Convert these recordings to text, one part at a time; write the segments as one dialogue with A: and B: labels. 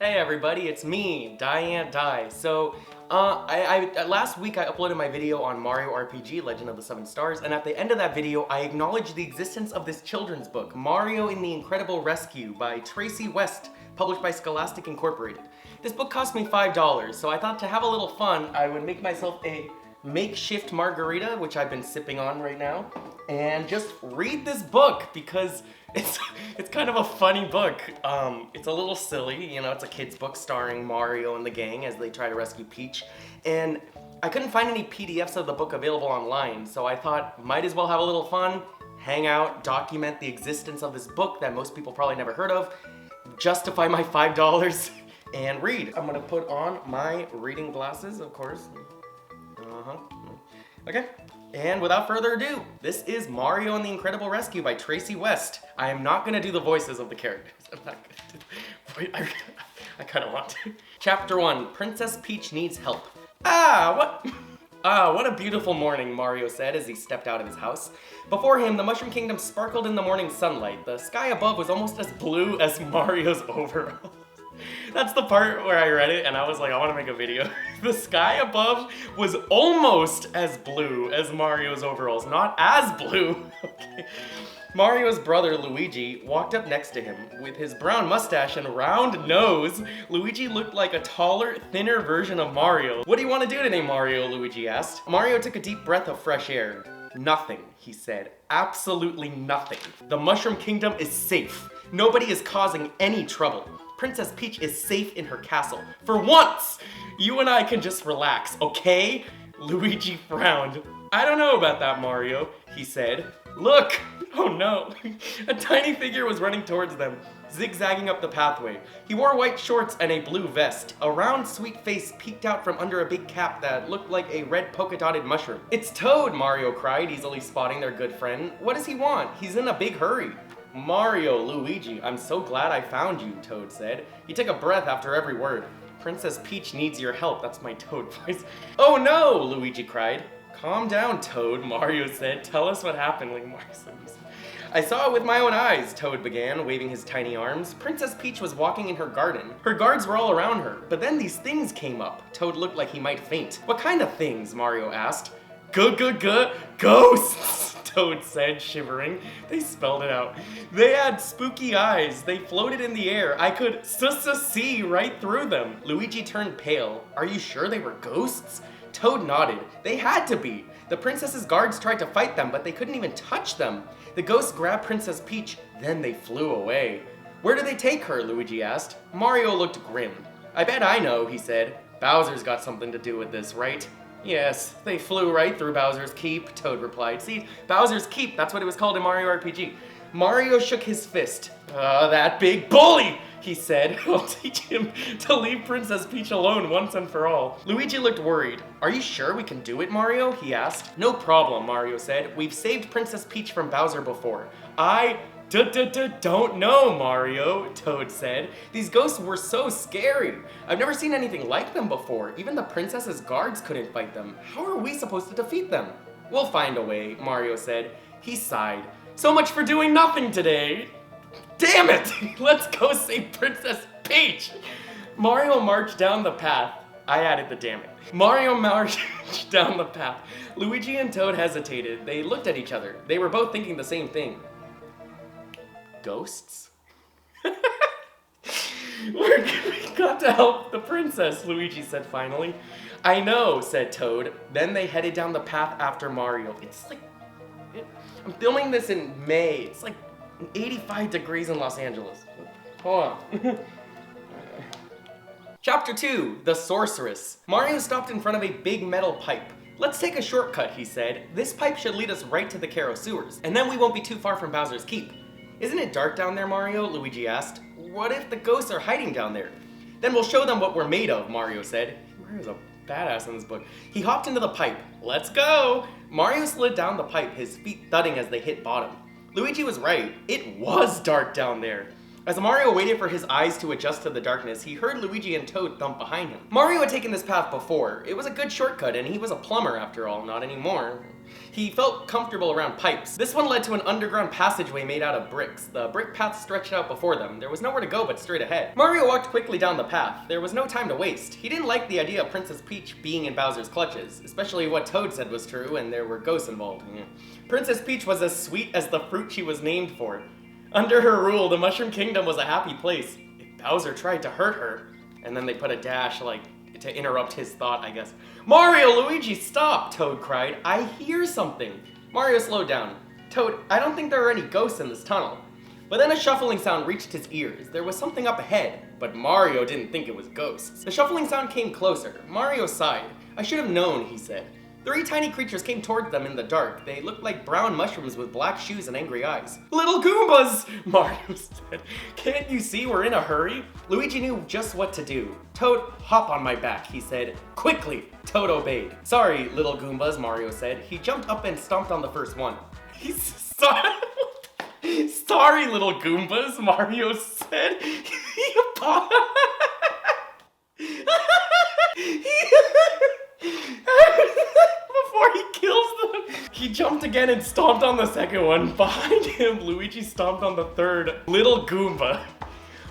A: Hey everybody, it's me, DieAntDie. So, last week I uploaded my video on Mario RPG, Legend of the Seven Stars, and at the end of that video, I acknowledged the existence of this children's book, Mario and the Incredible Rescue by Tracy West, published by Scholastic Incorporated. This book cost me $5, so I thought to have a little fun, I would make myself a makeshift margarita, which I've been sipping on right now, and just read this book because it's kind of a funny book. It's a little silly, you know, it's a kid's book starring Mario and the gang as they try to rescue Peach, and I couldn't find any PDFs of the book available online, so I thought might as well have a little fun, hang out, document the existence of this book that most people probably never heard of, justify my $5, and read. I'm gonna put on my reading glasses, of course. Okay, and without further ado, this is Mario and the Incredible Rescue by Tracy West. I am not gonna do the voices of the characters. I'm not gonna do. I kinda want to. Chapter 1, Princess Peach Needs Help. What a beautiful morning, Mario said as he stepped out of his house. Before him, the Mushroom Kingdom sparkled in the morning sunlight. The sky above was almost as blue as Mario's overalls. That's the part where I read it and I was like, I want to make a video. The sky above was almost as blue as Mario's overalls, not as blue. Okay. Mario's brother, Luigi, walked up next to him. With his brown mustache and round nose, Luigi looked like a taller, thinner version of Mario. What do you want to do today, Mario? Luigi asked. Mario took a deep breath of fresh air. Nothing, he said. Absolutely nothing. The Mushroom Kingdom is safe. Nobody is causing any trouble. Princess Peach is safe in her castle. For once! You and I can just relax, okay? Luigi frowned. I don't know about that, Mario, he said. Look! Oh no! A tiny figure was running towards them, zigzagging up the pathway. He wore white shorts and a blue vest. A round, sweet face peeked out from under a big cap that looked like a red polka-dotted mushroom. It's Toad, Mario cried, easily spotting their good friend. What does he want? He's in a big hurry. Mario, Luigi, I'm so glad I found you, Toad said. He took a breath after every word. Princess Peach needs your help, that's my Toad voice. Oh no, Luigi cried. Calm down, Toad, Mario said. Tell us what happened, like Mario said. I saw it with my own eyes, Toad began, waving his tiny arms. Princess Peach was walking in her garden. Her guards were all around her, but then these things came up. Toad looked like he might faint. What kind of things? Mario asked. Ghosts! Toad said, shivering. They spelled it out. They had spooky eyes. They floated in the air. I could see right through them. Luigi turned pale. Are you sure they were ghosts? Toad nodded. They had to be. The princess's guards tried to fight them, but they couldn't even touch them. The ghosts grabbed Princess Peach, then they flew away. Where did they take her? Luigi asked. Mario looked grim. I bet I know, he said. Bowser's got something to do with this, right? Yes, they flew right through Bowser's Keep, Toad replied. See, Bowser's Keep, that's what it was called in Mario RPG. Mario shook his fist. That big bully, he said. I'll teach him to leave Princess Peach alone once and for all. Luigi looked worried. Are you sure we can do it, Mario? He asked. No problem, Mario said. We've saved Princess Peach from Bowser before. I don't know, Mario, Toad said. These ghosts were so scary. I've never seen anything like them before. Even the princess's guards couldn't fight them. How are we supposed to defeat them? We'll find a way, Mario said. He sighed. So much for doing nothing today. Damn it! Let's go save Princess Peach! Mario marched down the path. I added the damn it. Mario marched down the path. Luigi and Toad hesitated. They looked at each other. They were both thinking the same thing. Ghosts? We got to help the princess, Luigi said finally. I know, said Toad. Then they headed down the path after Mario. I'm filming this in May. It's like 85 degrees in Los Angeles. Hold on. Chapter 2, The Sorceress. Mario stopped in front of a big metal pipe. Let's take a shortcut, he said. This pipe should lead us right to the Cairo sewers, and then we won't be too far from Bowser's Keep. Isn't it dark down there, Mario? Luigi asked. What if the ghosts are hiding down there? Then we'll show them what we're made of, Mario said. Mario's a badass in this book. He hopped into the pipe. Let's go! Mario slid down the pipe, his feet thudding as they hit bottom. Luigi was right. It was dark down there. As Mario waited for his eyes to adjust to the darkness, he heard Luigi and Toad thump behind him. Mario had taken this path before. It was a good shortcut, and he was a plumber after all, not anymore. He felt comfortable around pipes. This one led to an underground passageway made out of bricks. The brick path stretched out before them. There was nowhere to go but straight ahead. Mario walked quickly down the path. There was no time to waste. He didn't like the idea of Princess Peach being in Bowser's clutches, especially what Toad said was true, and there were ghosts involved. Princess Peach was as sweet as the fruit she was named for. Under her rule, the Mushroom Kingdom was a happy place. If Bowser tried to hurt her, and then they put a dash, like, to interrupt his thought, I guess. Mario, Luigi, stop! Toad cried. I hear something. Mario slowed down. Toad, I don't think there are any ghosts in this tunnel. But then a shuffling sound reached his ears. There was something up ahead, but Mario didn't think it was ghosts. The shuffling sound came closer. Mario sighed. I should have known, he said. 3 tiny creatures came towards them in the dark. They looked like brown mushrooms with black shoes and angry eyes. Little Goombas, Mario said. Can't you see we're in a hurry? Luigi knew just what to do. Toad, hop on my back, he said. Quickly, Toad obeyed. Sorry, little Goombas, Mario said. He jumped up and stomped on the first one. Sorry, little Goombas, Mario said. Before he kills them, he jumped again and stomped on the second one. Behind him, Luigi stomped on the third, little Goomba.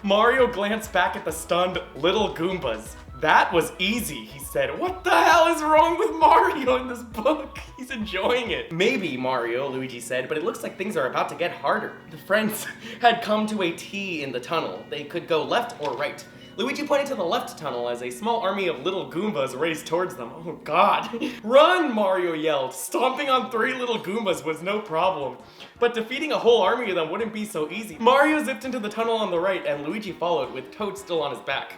A: Mario glanced back at the stunned little Goombas. That was easy, he said. What the hell is wrong with Mario in this book? He's enjoying it. Maybe, Mario, Luigi said, but it looks like things are about to get harder. The friends had come to a T in the tunnel. They could go left or right. Luigi pointed to the left tunnel as a small army of little Goombas raced towards them. Oh god. Run, Mario yelled. Stomping on 3 little Goombas was no problem. But defeating a whole army of them wouldn't be so easy. Mario zipped into the tunnel on the right and Luigi followed, with Toad still on his back.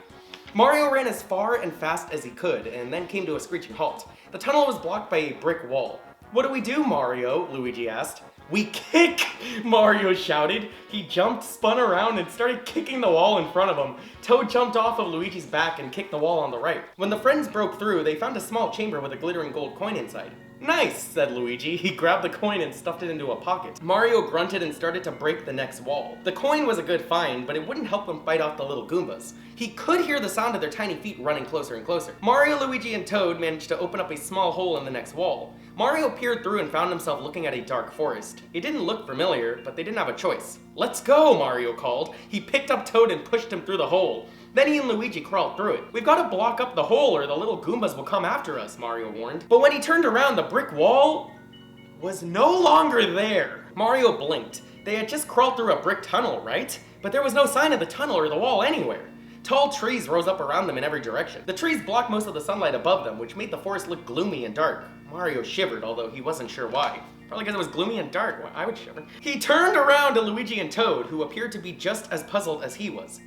A: Mario ran as far and fast as he could and then came to a screeching halt. The tunnel was blocked by a brick wall. What do we do, Mario? Luigi asked. We kick! Mario shouted. He jumped, spun around, and started kicking the wall in front of him. Toad jumped off of Luigi's back and kicked the wall on the right. When the friends broke through, they found a small chamber with a glittering gold coin inside. Nice, said Luigi. He grabbed the coin and stuffed it into a pocket. Mario grunted and started to break the next wall. The coin was a good find, but it wouldn't help him fight off the little Goombas. He could hear the sound of their tiny feet running closer and closer. Mario, Luigi, and Toad managed to open up a small hole in the next wall. Mario peered through and found himself looking at a dark forest. It didn't look familiar, but they didn't have a choice. Let's go, Mario called. He picked up Toad and pushed him through the hole. Then he and Luigi crawled through it. We've got to block up the hole or the little Goombas will come after us, Mario warned. But when he turned around, the brick wall was no longer there. Mario blinked. They had just crawled through a brick tunnel, right? But there was no sign of the tunnel or the wall anywhere. Tall trees rose up around them in every direction. The trees blocked most of the sunlight above them, which made the forest look gloomy and dark. Mario shivered, although he wasn't sure why. Probably because it was gloomy and dark. Well, I would shiver. He turned around to Luigi and Toad, who appeared to be just as puzzled as he was.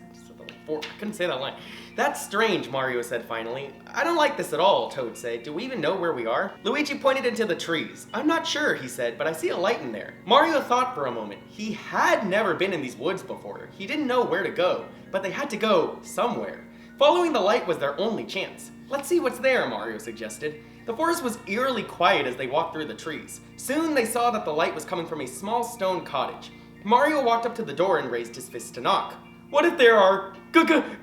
A: I couldn't say that line. That's strange, Mario said finally. I don't like this at all, Toad said. Do we even know where we are? Luigi pointed into the trees. I'm not sure, he said, but I see a light in there. Mario thought for a moment. He had never been in these woods before. He didn't know where to go, but they had to go somewhere. Following the light was their only chance. Let's see what's there, Mario suggested. The forest was eerily quiet as they walked through the trees. Soon they saw that the light was coming from a small stone cottage. Mario walked up to the door and raised his fist to knock. What if there are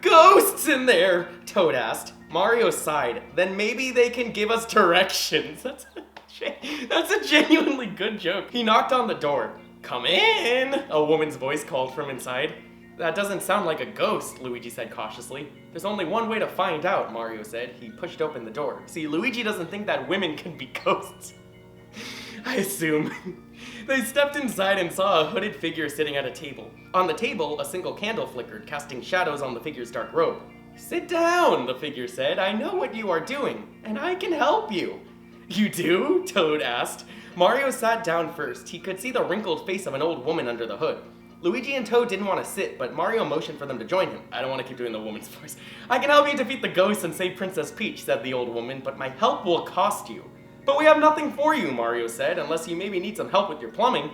A: ghosts in there? Toad asked. Mario sighed. Then maybe they can give us directions. That's a genuinely good joke. He knocked on the door. Come in, a woman's voice called from inside. That doesn't sound like a ghost, Luigi said cautiously. There's only one way to find out, Mario said. He pushed open the door. See, Luigi doesn't think that women can be ghosts. I assume. They stepped inside and saw a hooded figure sitting at a table. On the table, a single candle flickered, casting shadows on the figure's dark robe. Sit down, the figure said. I know what you are doing, and I can help you. You do? Toad asked. Mario sat down first. He could see the wrinkled face of an old woman under the hood. Luigi and Toad didn't want to sit, but Mario motioned for them to join him. I don't want to keep doing the woman's voice. I can help you defeat the ghosts and save Princess Peach, said the old woman, but my help will cost you. But we have nothing for you, Mario said, unless you maybe need some help with your plumbing.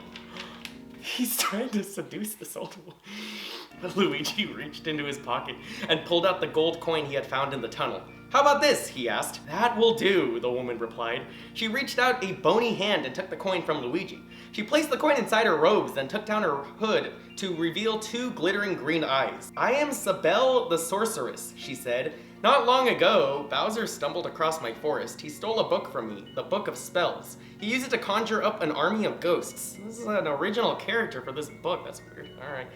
A: He's trying to seduce this old woman. Luigi reached into his pocket and pulled out the gold coin he had found in the tunnel. How about this? He asked. That will do, the woman replied. She reached out a bony hand and took the coin from Luigi. She placed the coin inside her robes, then took down her hood to reveal 2 glittering green eyes. "I am Sabelle the sorceress," she said. "Not long ago, Bowser stumbled across my forest. He stole a book from me, the Book of Spells. He used it to conjure up an army of ghosts." This is an original character for this book. That's weird. Alright.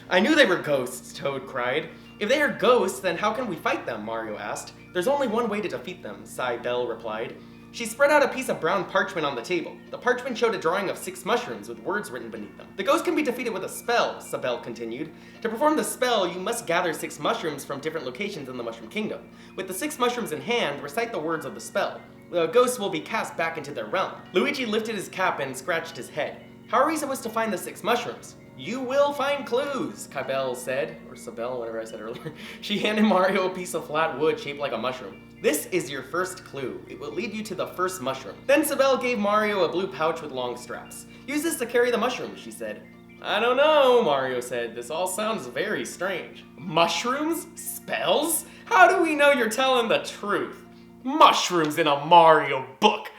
A: "I knew they were ghosts," Toad cried. "If they are ghosts, then how can we fight them?" Mario asked. "There's only one way to defeat them," Sabelle replied. She spread out a piece of brown parchment on the table. The parchment showed a drawing of 6 mushrooms with words written beneath them. "The ghost can be defeated with a spell," Sabelle continued. "To perform the spell, you must gather 6 mushrooms from different locations in the Mushroom Kingdom. With the 6 mushrooms in hand, recite the words of the spell. The ghosts will be cast back into their realm." Luigi lifted his cap and scratched his head. "How are we supposed to find the 6 mushrooms?" "You will find clues," Sabelle said, or Sabelle, whatever I said earlier. She handed Mario a piece of flat wood shaped like a mushroom. "This is your first clue. It will lead you to the first mushroom." Then Sabelle gave Mario a blue pouch with long straps. "Use this to carry the mushrooms," she said. "I don't know," Mario said. "This all sounds very strange." "Mushrooms? Spells? How do we know you're telling the truth? Mushrooms in a Mario book?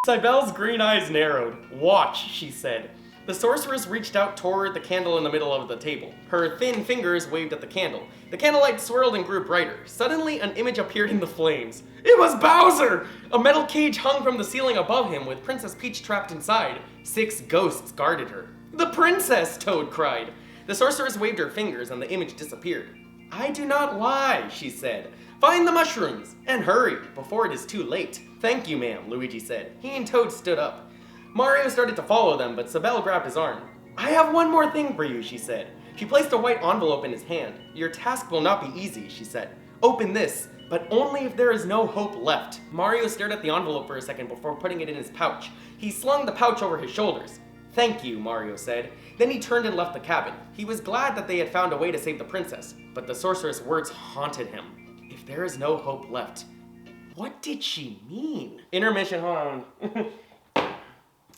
A: Sabelle's green eyes narrowed. "Watch," she said. The sorceress reached out toward the candle in the middle of the table. Her thin fingers waved at the candle. The candlelight swirled and grew brighter. Suddenly, an image appeared in the flames. It was Bowser! A metal cage hung from the ceiling above him with Princess Peach trapped inside. 6 ghosts guarded her. "The princess!" Toad cried. The sorceress waved her fingers and the image disappeared. "I do not lie," she said. "Find the mushrooms, and hurry, before it is too late." "Thank you, ma'am," Luigi said. He and Toad stood up. Mario started to follow them, but Sabelle grabbed his arm. "I have one more thing for you," she said. She placed a white envelope in his hand. "Your task will not be easy," she said. "Open this, but only if there is no hope left." Mario stared at the envelope for a second before putting it in his pouch. He slung the pouch over his shoulders. "Thank you," Mario said. Then he turned and left the cabin. He was glad that they had found a way to save the princess, but the sorceress' words haunted him. If there is no hope left. What did she mean? Intermission, hold on.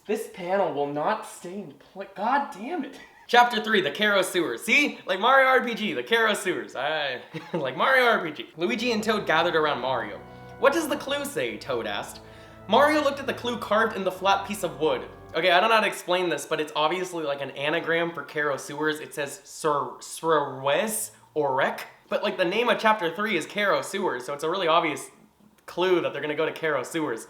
A: This panel will not stay in place. God damn it. Chapter 3, the Cairo Sewers. See? Like Mario RPG, the Cairo Sewers. Like Mario RPG. Luigi and Toad gathered around Mario. "What does the clue say?" Toad asked. Mario looked at the clue carved in the flat piece of wood. Okay, I don't know how to explain this, but it's obviously like an anagram for Cairo Sewers. It says sorceress or wreck. But like the name of chapter 3 is Cairo Sewers, so it's a really obvious clue that they're gonna go to Cairo Sewers.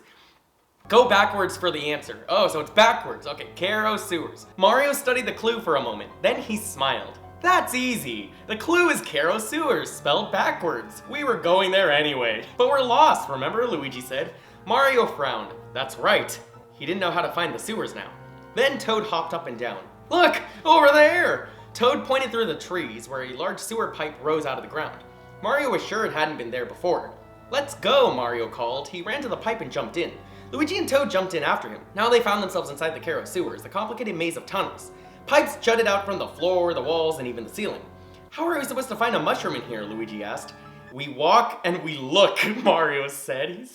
A: Go backwards for the answer. Oh, so it's backwards. Okay, Cairo Sewers. Mario studied the clue for a moment. Then he smiled. "That's easy. The clue is Cairo Sewers, spelled backwards. We were going there anyway. But we're lost, remember?" Luigi said. Mario frowned. That's right. He didn't know how to find the sewers now. Then Toad hopped up and down. "Look, over there!" Toad pointed through the trees where a large sewer pipe rose out of the ground. Mario was sure it hadn't been there before. "Let's go," Mario called. He ran to the pipe and jumped in. Luigi and Toad jumped in after him. Now they found themselves inside the Cairo Sewers, a complicated maze of tunnels. Pipes jutted out from the floor, the walls, and even the ceiling. "How are we supposed to find a mushroom in here?" Luigi asked. "We walk and we look," Mario said.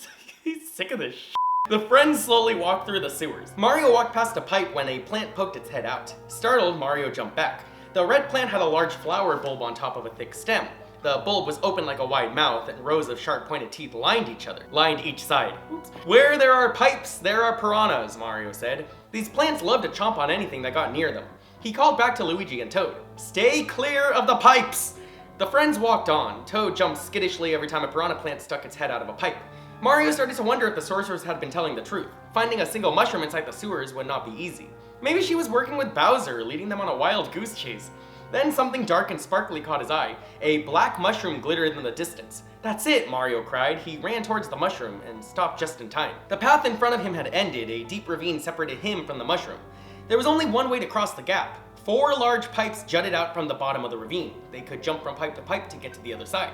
A: He's sick of this shit. The friends slowly walked through the sewers. Mario walked past a pipe when a plant poked its head out. Startled, Mario jumped back. The red plant had a large flower bulb on top of a thick stem. The bulb was open like a wide mouth, and rows of sharp-pointed teeth lined each side. Oops. "Where there are pipes, there are piranhas," Mario said. These plants loved to chomp on anything that got near them. He called back to Luigi and Toad. "Stay clear of the pipes!" The friends walked on. Toad jumped skittishly every time a piranha plant stuck its head out of a pipe. Mario started to wonder if the sorceress had been telling the truth. Finding a single mushroom inside the sewers would not be easy. Maybe she was working with Bowser, leading them on a wild goose chase. Then something dark and sparkly caught his eye. A black mushroom glittered in the distance. "That's it!" Mario cried. He ran towards the mushroom and stopped just in time. The path in front of him had ended. A deep ravine separated him from the mushroom. There was only one way to cross the gap. 4 large pipes jutted out from the bottom of the ravine. They could jump from pipe to pipe to get to the other side.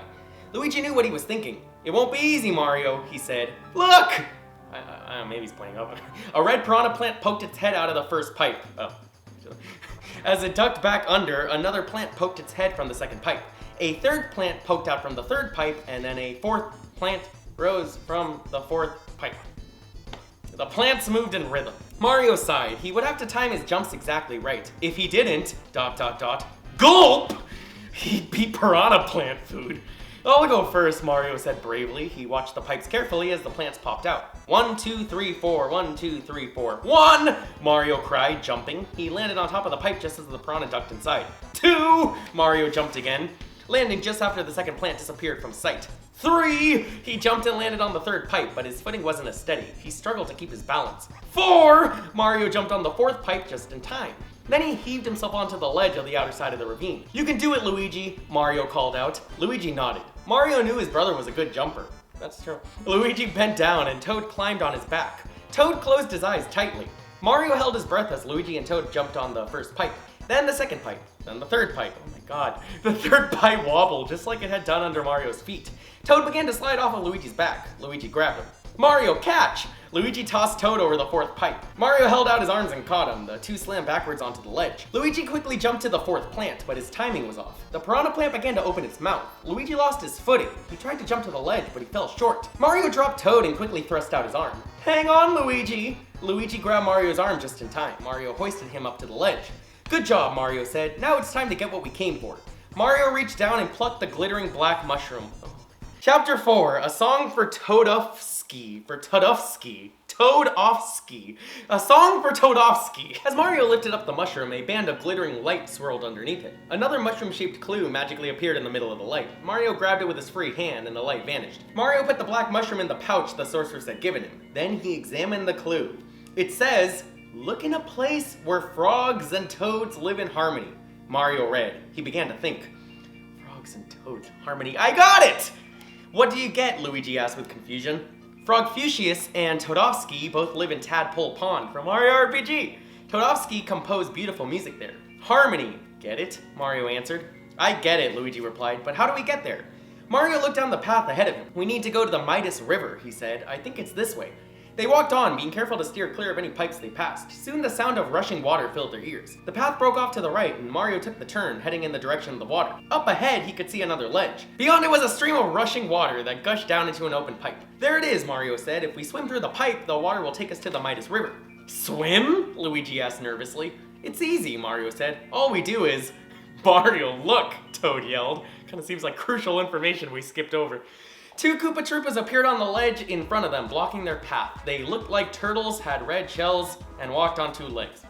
A: Luigi knew what he was thinking. "It won't be easy, Mario," he said. "Look!" Maybe he's pointing up. A red piranha plant poked its head out of the first pipe. Oh. As it ducked back under, another plant poked its head from the second pipe. A third plant poked out from the third pipe, and then a fourth plant rose from the fourth pipe. The plants moved in rhythm. Mario sighed. He would have to time his jumps exactly right. If he didn't, ... gulp! He'd be piranha plant food. I'll go first, Mario said bravely. He watched the pipes carefully as the plants popped out. 1, 2, 3, 4, 1, 2, 3, 4. 1! Mario cried, jumping. He landed on top of the pipe just as the piranha ducked inside. 2! Mario jumped again, landing just after the second plant disappeared from sight. 3! He jumped and landed on the third pipe, but his footing wasn't as steady. He struggled to keep his balance. 4! Mario jumped on the fourth pipe just in time. Then he heaved himself onto the ledge of the outer side of the ravine. You can do it, Luigi, Mario called out. Luigi nodded. Mario knew his brother was a good jumper. That's true. Luigi bent down and Toad climbed on his back. Toad closed his eyes tightly. Mario held his breath as Luigi and Toad jumped on the first pipe, then the second pipe, then the third pipe. Oh my god. The third pipe wobbled just like it had done under Mario's feet. Toad began to slide off of Luigi's back. Luigi grabbed him. Mario, catch! Luigi tossed Toad over the fourth pipe. Mario held out his arms and caught him. The two slammed backwards onto the ledge. Luigi quickly jumped to the fourth plant, but his timing was off. The piranha plant began to open its mouth. Luigi lost his footing. He tried to jump to the ledge, but he fell short. Mario dropped Toad and quickly thrust out his arm. Hang on, Luigi! Luigi grabbed Mario's arm just in time. Mario hoisted him up to the ledge. Good job, Mario said. Now it's time to get what we came for. Mario reached down and plucked the glittering black mushroom. Chapter 4, a song for Todofsky. Todofsky. A song for Todofsky. As Mario lifted up the mushroom, a band of glittering light swirled underneath it. Another mushroom-shaped clue magically appeared in the middle of the light. Mario grabbed it with his free hand and the light vanished. Mario put the black mushroom in the pouch the sorceress had given him. Then he examined the clue. It says, "Look in a place where frogs and toads live in harmony." Mario read. He began to think. Frogs and toads, harmony. I got it! What do you get? Luigi asked with confusion. Frogfucius and Todofsky both live in Tadpole Pond from Mario RPG. Todofsky composed beautiful music there. Harmony. Get it? Mario answered. I get it, Luigi replied, but how do we get there? Mario looked down the path ahead of him. We need to go to the Midas River, he said. I think it's this way. They walked on, being careful to steer clear of any pipes they passed. Soon the sound of rushing water filled their ears. The path broke off to the right, and Mario took the turn, heading in the direction of the water. Up ahead, he could see another ledge. Beyond it was a stream of rushing water that gushed down into an open pipe. There it is, Mario said. If we swim through the pipe, the water will take us to the Midas River. Swim? Luigi asked nervously. It's easy, Mario said. All we do is... Mario, look, Toad yelled. Kinda seems like crucial information we skipped over. Two Koopa Troopas appeared on the ledge in front of them, blocking their path. They looked like turtles, had red shells, and walked on two legs.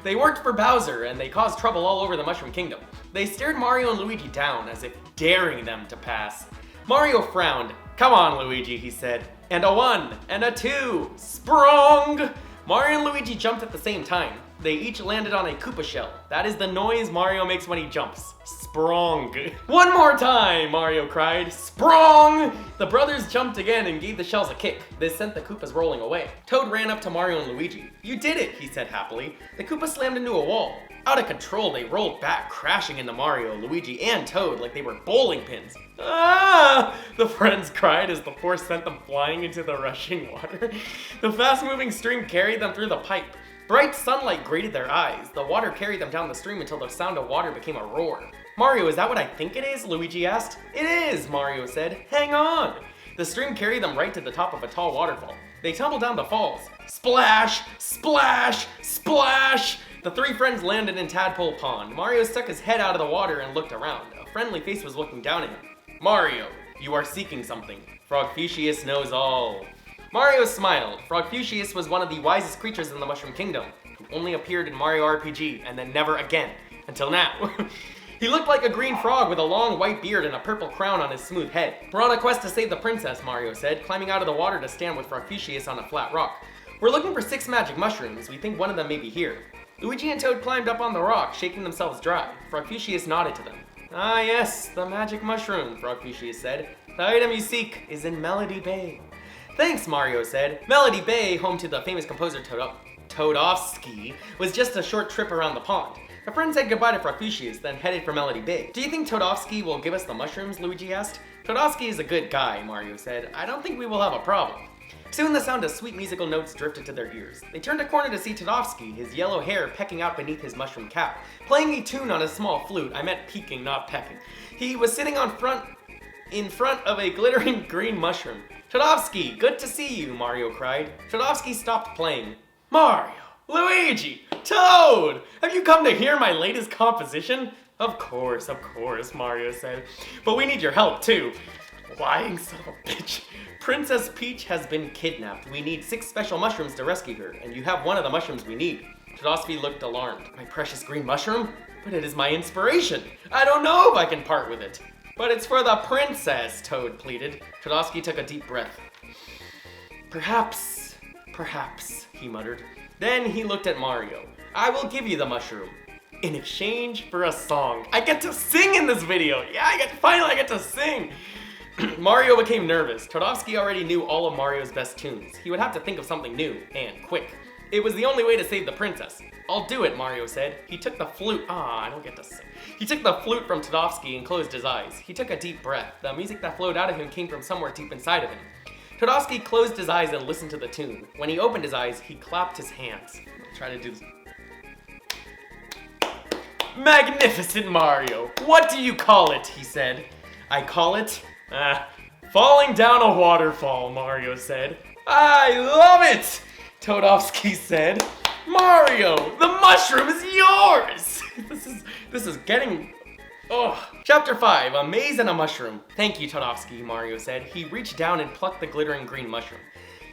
A: They worked for Bowser, and they caused trouble all over the Mushroom Kingdom. They stared Mario and Luigi down, as if daring them to pass. Mario frowned. Come on, Luigi, he said. And a 1, and a 2, sprung! Mario and Luigi jumped at the same time. They each landed on a Koopa shell. That is the noise Mario makes when he jumps. Sprung. One more time, Mario cried. Sprung! The brothers jumped again and gave the shells a kick. This sent the Koopas rolling away. Toad ran up to Mario and Luigi. You did it, he said happily. The Koopas slammed into a wall. Out of control, they rolled back, crashing into Mario, Luigi, and Toad like they were bowling pins. Ah! The friends cried as the force sent them flying into the rushing water. The fast-moving stream carried them through the pipe. Bright sunlight greeted their eyes. The water carried them down the stream until the sound of water became a roar. Mario, is that what I think it is? Luigi asked. It is, Mario said. Hang on. The stream carried them right to the top of a tall waterfall. They tumbled down the falls. Splash! Splash! Splash! The three friends landed in Tadpole Pond. Mario stuck his head out of the water and looked around. A friendly face was looking down at him. Mario, you are seeking something. Frogfucius knows all. Mario smiled. Frogfucius was one of the wisest creatures in the Mushroom Kingdom, who only appeared in Mario RPG and then never again, until now. He looked like a green frog with a long white beard and a purple crown on his smooth head. We're on a quest to save the princess, Mario said, climbing out of the water to stand with Frogfucius on a flat rock. We're looking for 6 magic mushrooms. We think one of them may be here. Luigi and Toad climbed up on the rock, shaking themselves dry. Frogfucius nodded to them. Ah yes, the magic mushroom, Frogfucius said. The item you seek is in Melody Bay. Thanks, Mario said. Melody Bay, home to the famous composer Todofsky, was just a short trip around the pond. The friends said goodbye to Frogfucius, then headed for Melody Bay. Do you think Todofsky will give us the mushrooms? Luigi asked. Todofsky is a good guy, Mario said. I don't think we will have a problem. Soon the sound of sweet musical notes drifted to their ears. They turned a corner to see Todofsky, his yellow hair pecking out beneath his mushroom cap, playing a tune on a small flute. I meant peeking, not pecking. He was sitting in front of a glittering green mushroom. Todofsky, good to see you, Mario cried. Todofsky stopped playing. Mario, Luigi, Toad, have you come to hear my latest composition? Of course, Mario said. But we need your help too. Lying son of a bitch. Princess Peach has been kidnapped. We need 6 special mushrooms to rescue her, and you have one of the mushrooms we need. Todofsky looked alarmed. My precious green mushroom? But it is my inspiration. I don't know if I can part with it. But it's for the princess, Toad pleaded. Todofsky took a deep breath. Perhaps, he muttered. Then he looked at Mario. I will give you the mushroom in exchange for a song. I get to sing in this video. Yeah, finally I get to sing. Mario became nervous. Todofsky already knew all of Mario's best tunes. He would have to think of something new and quick. It was the only way to save the princess. I'll do it, Mario said. He took the flute. I don't get to sing. He took the flute from Todofsky and closed his eyes. He took a deep breath. The music that flowed out of him came from somewhere deep inside of him. Todofsky closed his eyes and listened to the tune. When he opened his eyes, he clapped his hands. I'll try to do this. Magnificent, Mario. What do you call it? He said. I call it, falling down a waterfall, Mario said. I love it, Todofsky said. Mario, the mushroom is yours! This is getting... Oh. Chapter 5, A Maze and a Mushroom. Thank you, Todofsky, Mario said. He reached down and plucked the glittering green mushroom.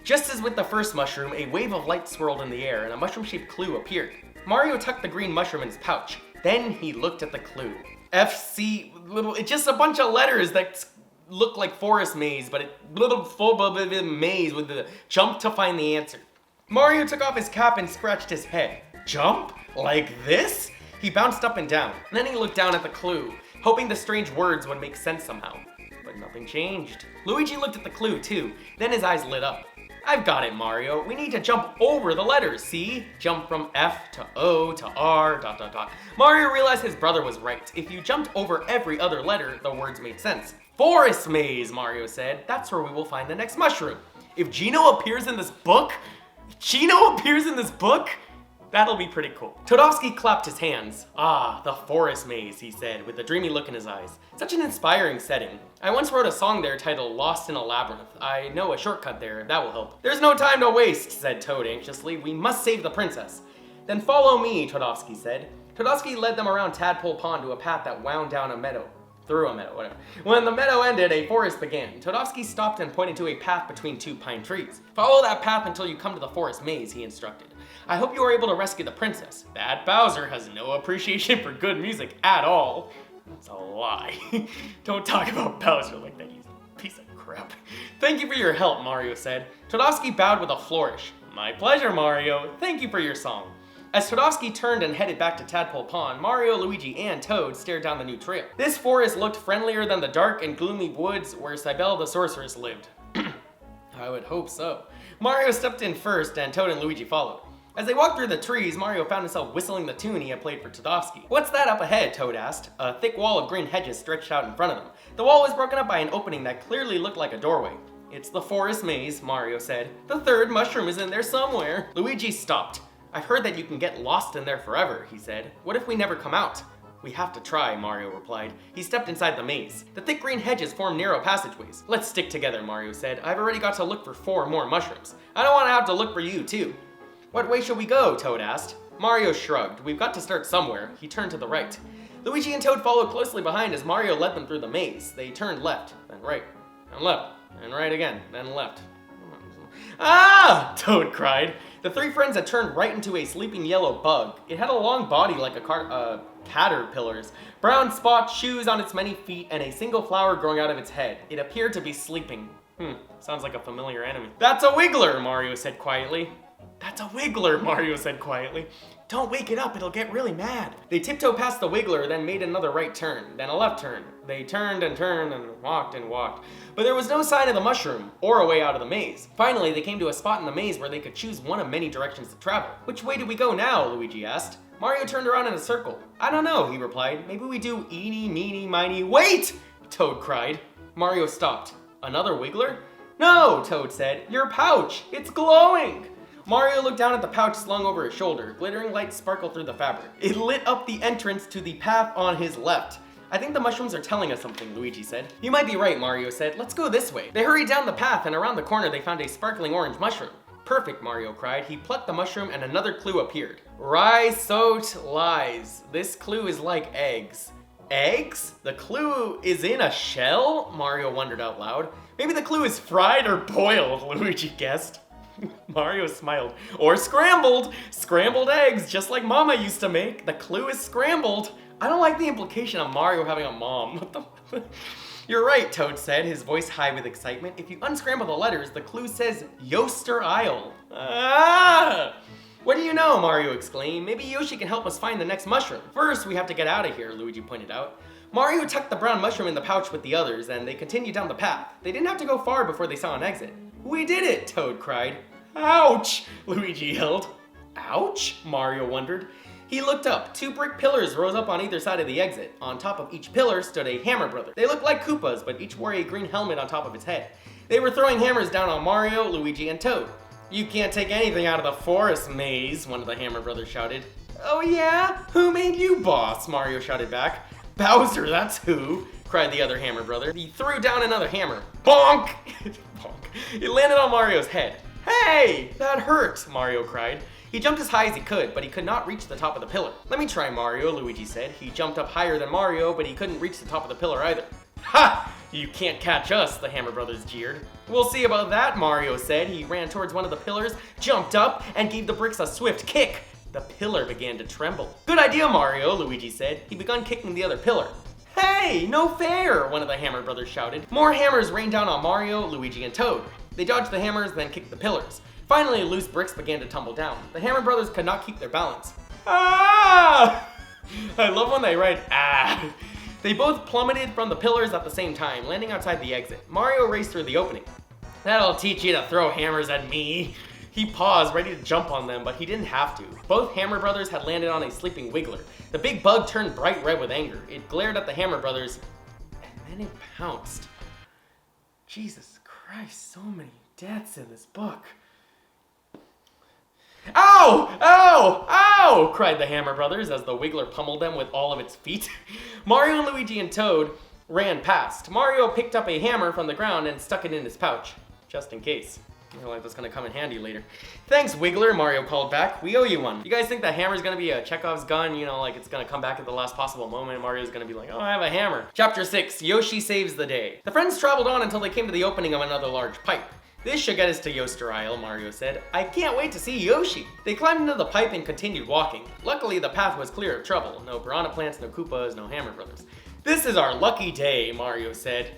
A: Just as with the first mushroom, a wave of light swirled in the air and a mushroom-shaped clue appeared. Mario tucked the green mushroom in his pouch. Then he looked at the clue. FC, it's just a bunch of letters that look like forest maze, but little full maze with the jump to find the answer. Mario took off his cap and scratched his head. Jump? Like this? He bounced up and down. Then he looked down at the clue, hoping the strange words would make sense somehow. But nothing changed. Luigi looked at the clue too. Then his eyes lit up. I've got it, Mario. We need to jump over the letters, see? Jump from F to O to R, ... Mario realized his brother was right. If you jumped over every other letter, the words made sense. Forest maze, Mario said. That's where we will find the next mushroom. If Gino appears in this book, that'll be pretty cool. Todofsky clapped his hands. Ah, the forest maze, he said, with a dreamy look in his eyes. Such an inspiring setting. I once wrote a song there titled Lost in a Labyrinth. I know a shortcut there, that will help. There's no time to waste, said Toad anxiously. We must save the princess. Then follow me, Todofsky said. Todofsky led them around Tadpole Pond to a path that wound down a meadow. Through a meadow, whatever. When the meadow ended, a forest began. Todofsky stopped and pointed to a path between 2 pine trees. Follow that path until you come to the forest maze, he instructed. I hope you are able to rescue the princess. That Bowser has no appreciation for good music at all. That's a lie. Don't talk about Bowser like that, you piece of crap. Thank you for your help, Mario said. Todofsky bowed with a flourish. My pleasure, Mario. Thank you for your song. As Todofsky turned and headed back to Tadpole Pond, Mario, Luigi, and Toad stared down the new trail. This forest looked friendlier than the dark and gloomy woods where Sabelle the sorceress lived. I would hope so. Mario stepped in first, and Toad and Luigi followed. As they walked through the trees, Mario found himself whistling the tune he had played for Todofsky. What's that up ahead? Toad asked. A thick wall of green hedges stretched out in front of them. The wall was broken up by an opening that clearly looked like a doorway. It's the forest maze, Mario said. The third mushroom is in there somewhere. Luigi stopped. I've heard that you can get lost in there forever, he said. What if we never come out? We have to try, Mario replied. He stepped inside the maze. The thick green hedges formed narrow passageways. Let's stick together, Mario said. I've already got to look for 4 more mushrooms. I don't want to have to look for you, too. What way should we go? Toad asked. Mario shrugged. We've got to start somewhere. He turned to the right. Luigi and Toad followed closely behind as Mario led them through the maze. They turned left, then right, and left, and right again, then left. Ah! Toad cried. The 3 friends had turned right into a sleeping yellow bug. It had a long body like a caterpillar's, brown spot, shoes on its many feet, and a single flower growing out of its head. It appeared to be sleeping. Sounds like a familiar enemy. That's a wiggler, Mario said quietly. That's a wiggler, Mario said quietly. Don't wake it up, it'll get really mad. They tiptoed past the wiggler, then made another right turn, then a left turn. They turned and walked and walked. But there was no sign of the mushroom, or a way out of the maze. Finally, they came to a spot in the maze where they could choose one of many directions to travel. Which way do we go now? Luigi asked. Mario turned around in a circle. I don't know, he replied. Maybe we do eeny, meeny, miny. Wait! Toad cried. Mario stopped. Another wiggler? No, Toad said. Your pouch! It's glowing! Mario looked down at the pouch slung over his shoulder. Glittering light sparkled through the fabric. It lit up the entrance to the path on his left. I think the mushrooms are telling us something, Luigi said. You might be right, Mario said. Let's go this way. They hurried down the path, and around the corner they found a sparkling orange mushroom. perfect, Mario cried. He plucked the mushroom and another clue appeared. Rye-soaked lies. This clue is like eggs. Eggs? The clue is in a shell? Mario wondered out loud. Maybe the clue is fried or boiled, Luigi guessed. Mario smiled. Or scrambled! Scrambled eggs, just like Mama used to make. The clue is scrambled. I don't like the implication of Mario having a mom. What the You're right, Toad said, his voice high with excitement. If you unscramble the letters, the clue says Yoster Isle. Ah! What do you know? Mario exclaimed. Maybe Yoshi can help us find the next mushroom. First, we have to get out of here, Luigi pointed out. Mario tucked the brown mushroom in the pouch with the others, and they continued down the path. They didn't have to go far before they saw an exit. We did it, Toad cried. Ouch! Luigi yelled. Ouch? Mario wondered. He looked up. 2 brick pillars rose up on either side of the exit. On top of each pillar stood a hammer brother. They looked like Koopas, but each wore a green helmet on top of its head. They were throwing hammers down on Mario, Luigi, and Toad. You can't take anything out of the forest maze, one of the hammer brothers shouted. Oh yeah? Who made you boss? Mario shouted back. Bowser, that's who, cried the other hammer brother. He threw down another hammer. Bonk! Bonk. It landed on Mario's head. Hey, that hurt, Mario cried. He jumped as high as he could, but he could not reach the top of the pillar. Let me try, Mario, Luigi said. He jumped up higher than Mario, but he couldn't reach the top of the pillar either. Ha! You can't catch us, the hammer brothers jeered. We'll see about that, Mario said. He ran towards one of the pillars, jumped up, and gave the bricks a swift kick. The pillar began to tremble. Good idea, Mario, Luigi said. He began kicking the other pillar. Hey, no fair, one of the hammer brothers shouted. More hammers rained down on Mario, Luigi, and Toad. They dodged the hammers, then kicked the pillars. Finally, loose bricks began to tumble down. The hammer brothers could not keep their balance. Ah! I love when they write ah. They both plummeted from the pillars at the same time, landing outside the exit. Mario raced through the opening. That'll teach you to throw hammers at me. He paused, ready to jump on them, but he didn't have to. Both hammer brothers had landed on a sleeping wiggler. The big bug turned bright red with anger. It glared at the hammer brothers, and then it pounced. Jesus Christ, so many deaths in this book. Ow! Ow! Ow! Cried the hammer brothers as the wiggler pummeled them with all of its feet. Mario, Luigi, and Toad ran past. Mario picked up a hammer from the ground and stuck it in his pouch, just in case. I feel like that's gonna come in handy later. Thanks, Wiggler, Mario called back. We owe you one. You guys think that hammer's gonna be a Chekhov's gun? You know, like it's gonna come back at the last possible moment and Mario's gonna be like, oh, I have a hammer. Chapter 6, Yoshi saves the day. The friends traveled on until they came to the opening of another large pipe. This should get us to Yoster Isle, Mario said. I can't wait to see Yoshi. They climbed into the pipe and continued walking. Luckily, the path was clear of trouble. No piranha plants, no Koopas, no hammer brothers. This is our lucky day, Mario said.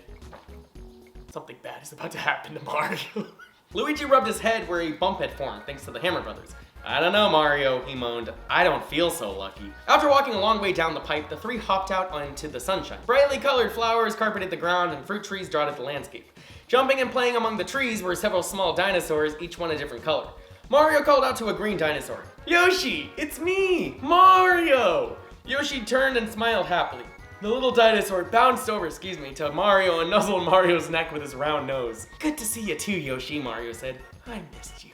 A: Something bad is about to happen to Mario. Luigi rubbed his head where a bump had formed, thanks to the hammer brothers. I don't know, Mario, he moaned. I don't feel so lucky. After walking a long way down the pipe, the three hopped out into the sunshine. Brightly colored flowers carpeted the ground and fruit trees dotted the landscape. Jumping and playing among the trees were several small dinosaurs, each one a different color. Mario called out to a green dinosaur. Yoshi, it's me, Mario! Yoshi turned and smiled happily. The little dinosaur bounced over, to Mario and nuzzled Mario's neck with his round nose. Good to see you too, Yoshi, Mario said. I missed you.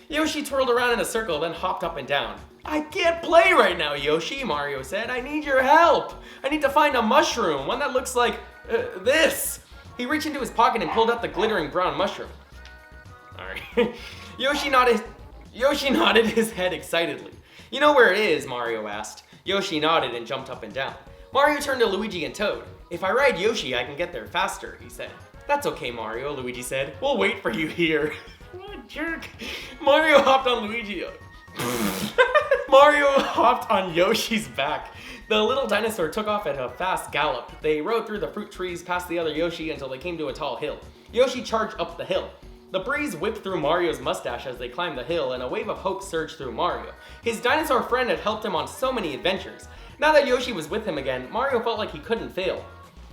A: Yoshi twirled around in a circle, then hopped up and down. I can't play right now, Yoshi, Mario said. I need your help. I need to find a mushroom, one that looks like this. He reached into his pocket and pulled out the glittering brown mushroom. Alright. Yoshi nodded his head excitedly. You know where it is? Mario asked. Yoshi nodded and jumped up and down. Mario turned to Luigi and Toad. If I ride Yoshi, I can get there faster, he said. That's okay, Mario, Luigi said. We'll wait for you here. What a jerk. Mario hopped on Yoshi's back. The little dinosaur took off at a fast gallop. They rode through the fruit trees past the other Yoshi until they came to a tall hill. Yoshi charged up the hill. The breeze whipped through Mario's mustache as they climbed the hill, and a wave of hope surged through Mario. His dinosaur friend had helped him on so many adventures. Now that Yoshi was with him again, Mario felt like he couldn't fail.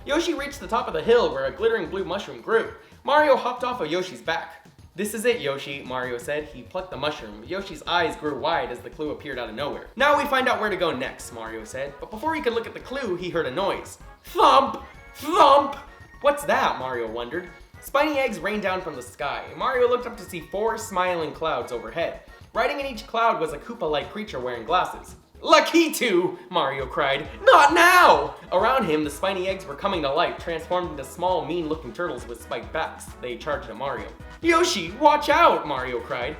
A: Yoshi reached the top of the hill where a glittering blue mushroom grew. Mario hopped off of Yoshi's back. This is it, Yoshi, Mario said. He plucked the mushroom. Yoshi's eyes grew wide as the clue appeared out of nowhere. Now we find out where to go next, Mario said. But before he could look at the clue, he heard a noise. Thump! Thump! What's that? Mario wondered. Spiny eggs rained down from the sky. Mario looked up to see 4 smiling clouds overhead. Riding in each cloud was a Koopa-like creature wearing glasses. Lakitu! Mario cried. Not now! Around him, the spiny eggs were coming to life, transformed into small, mean-looking turtles with spiked backs. They charged at Mario. Yoshi, watch out! Mario cried.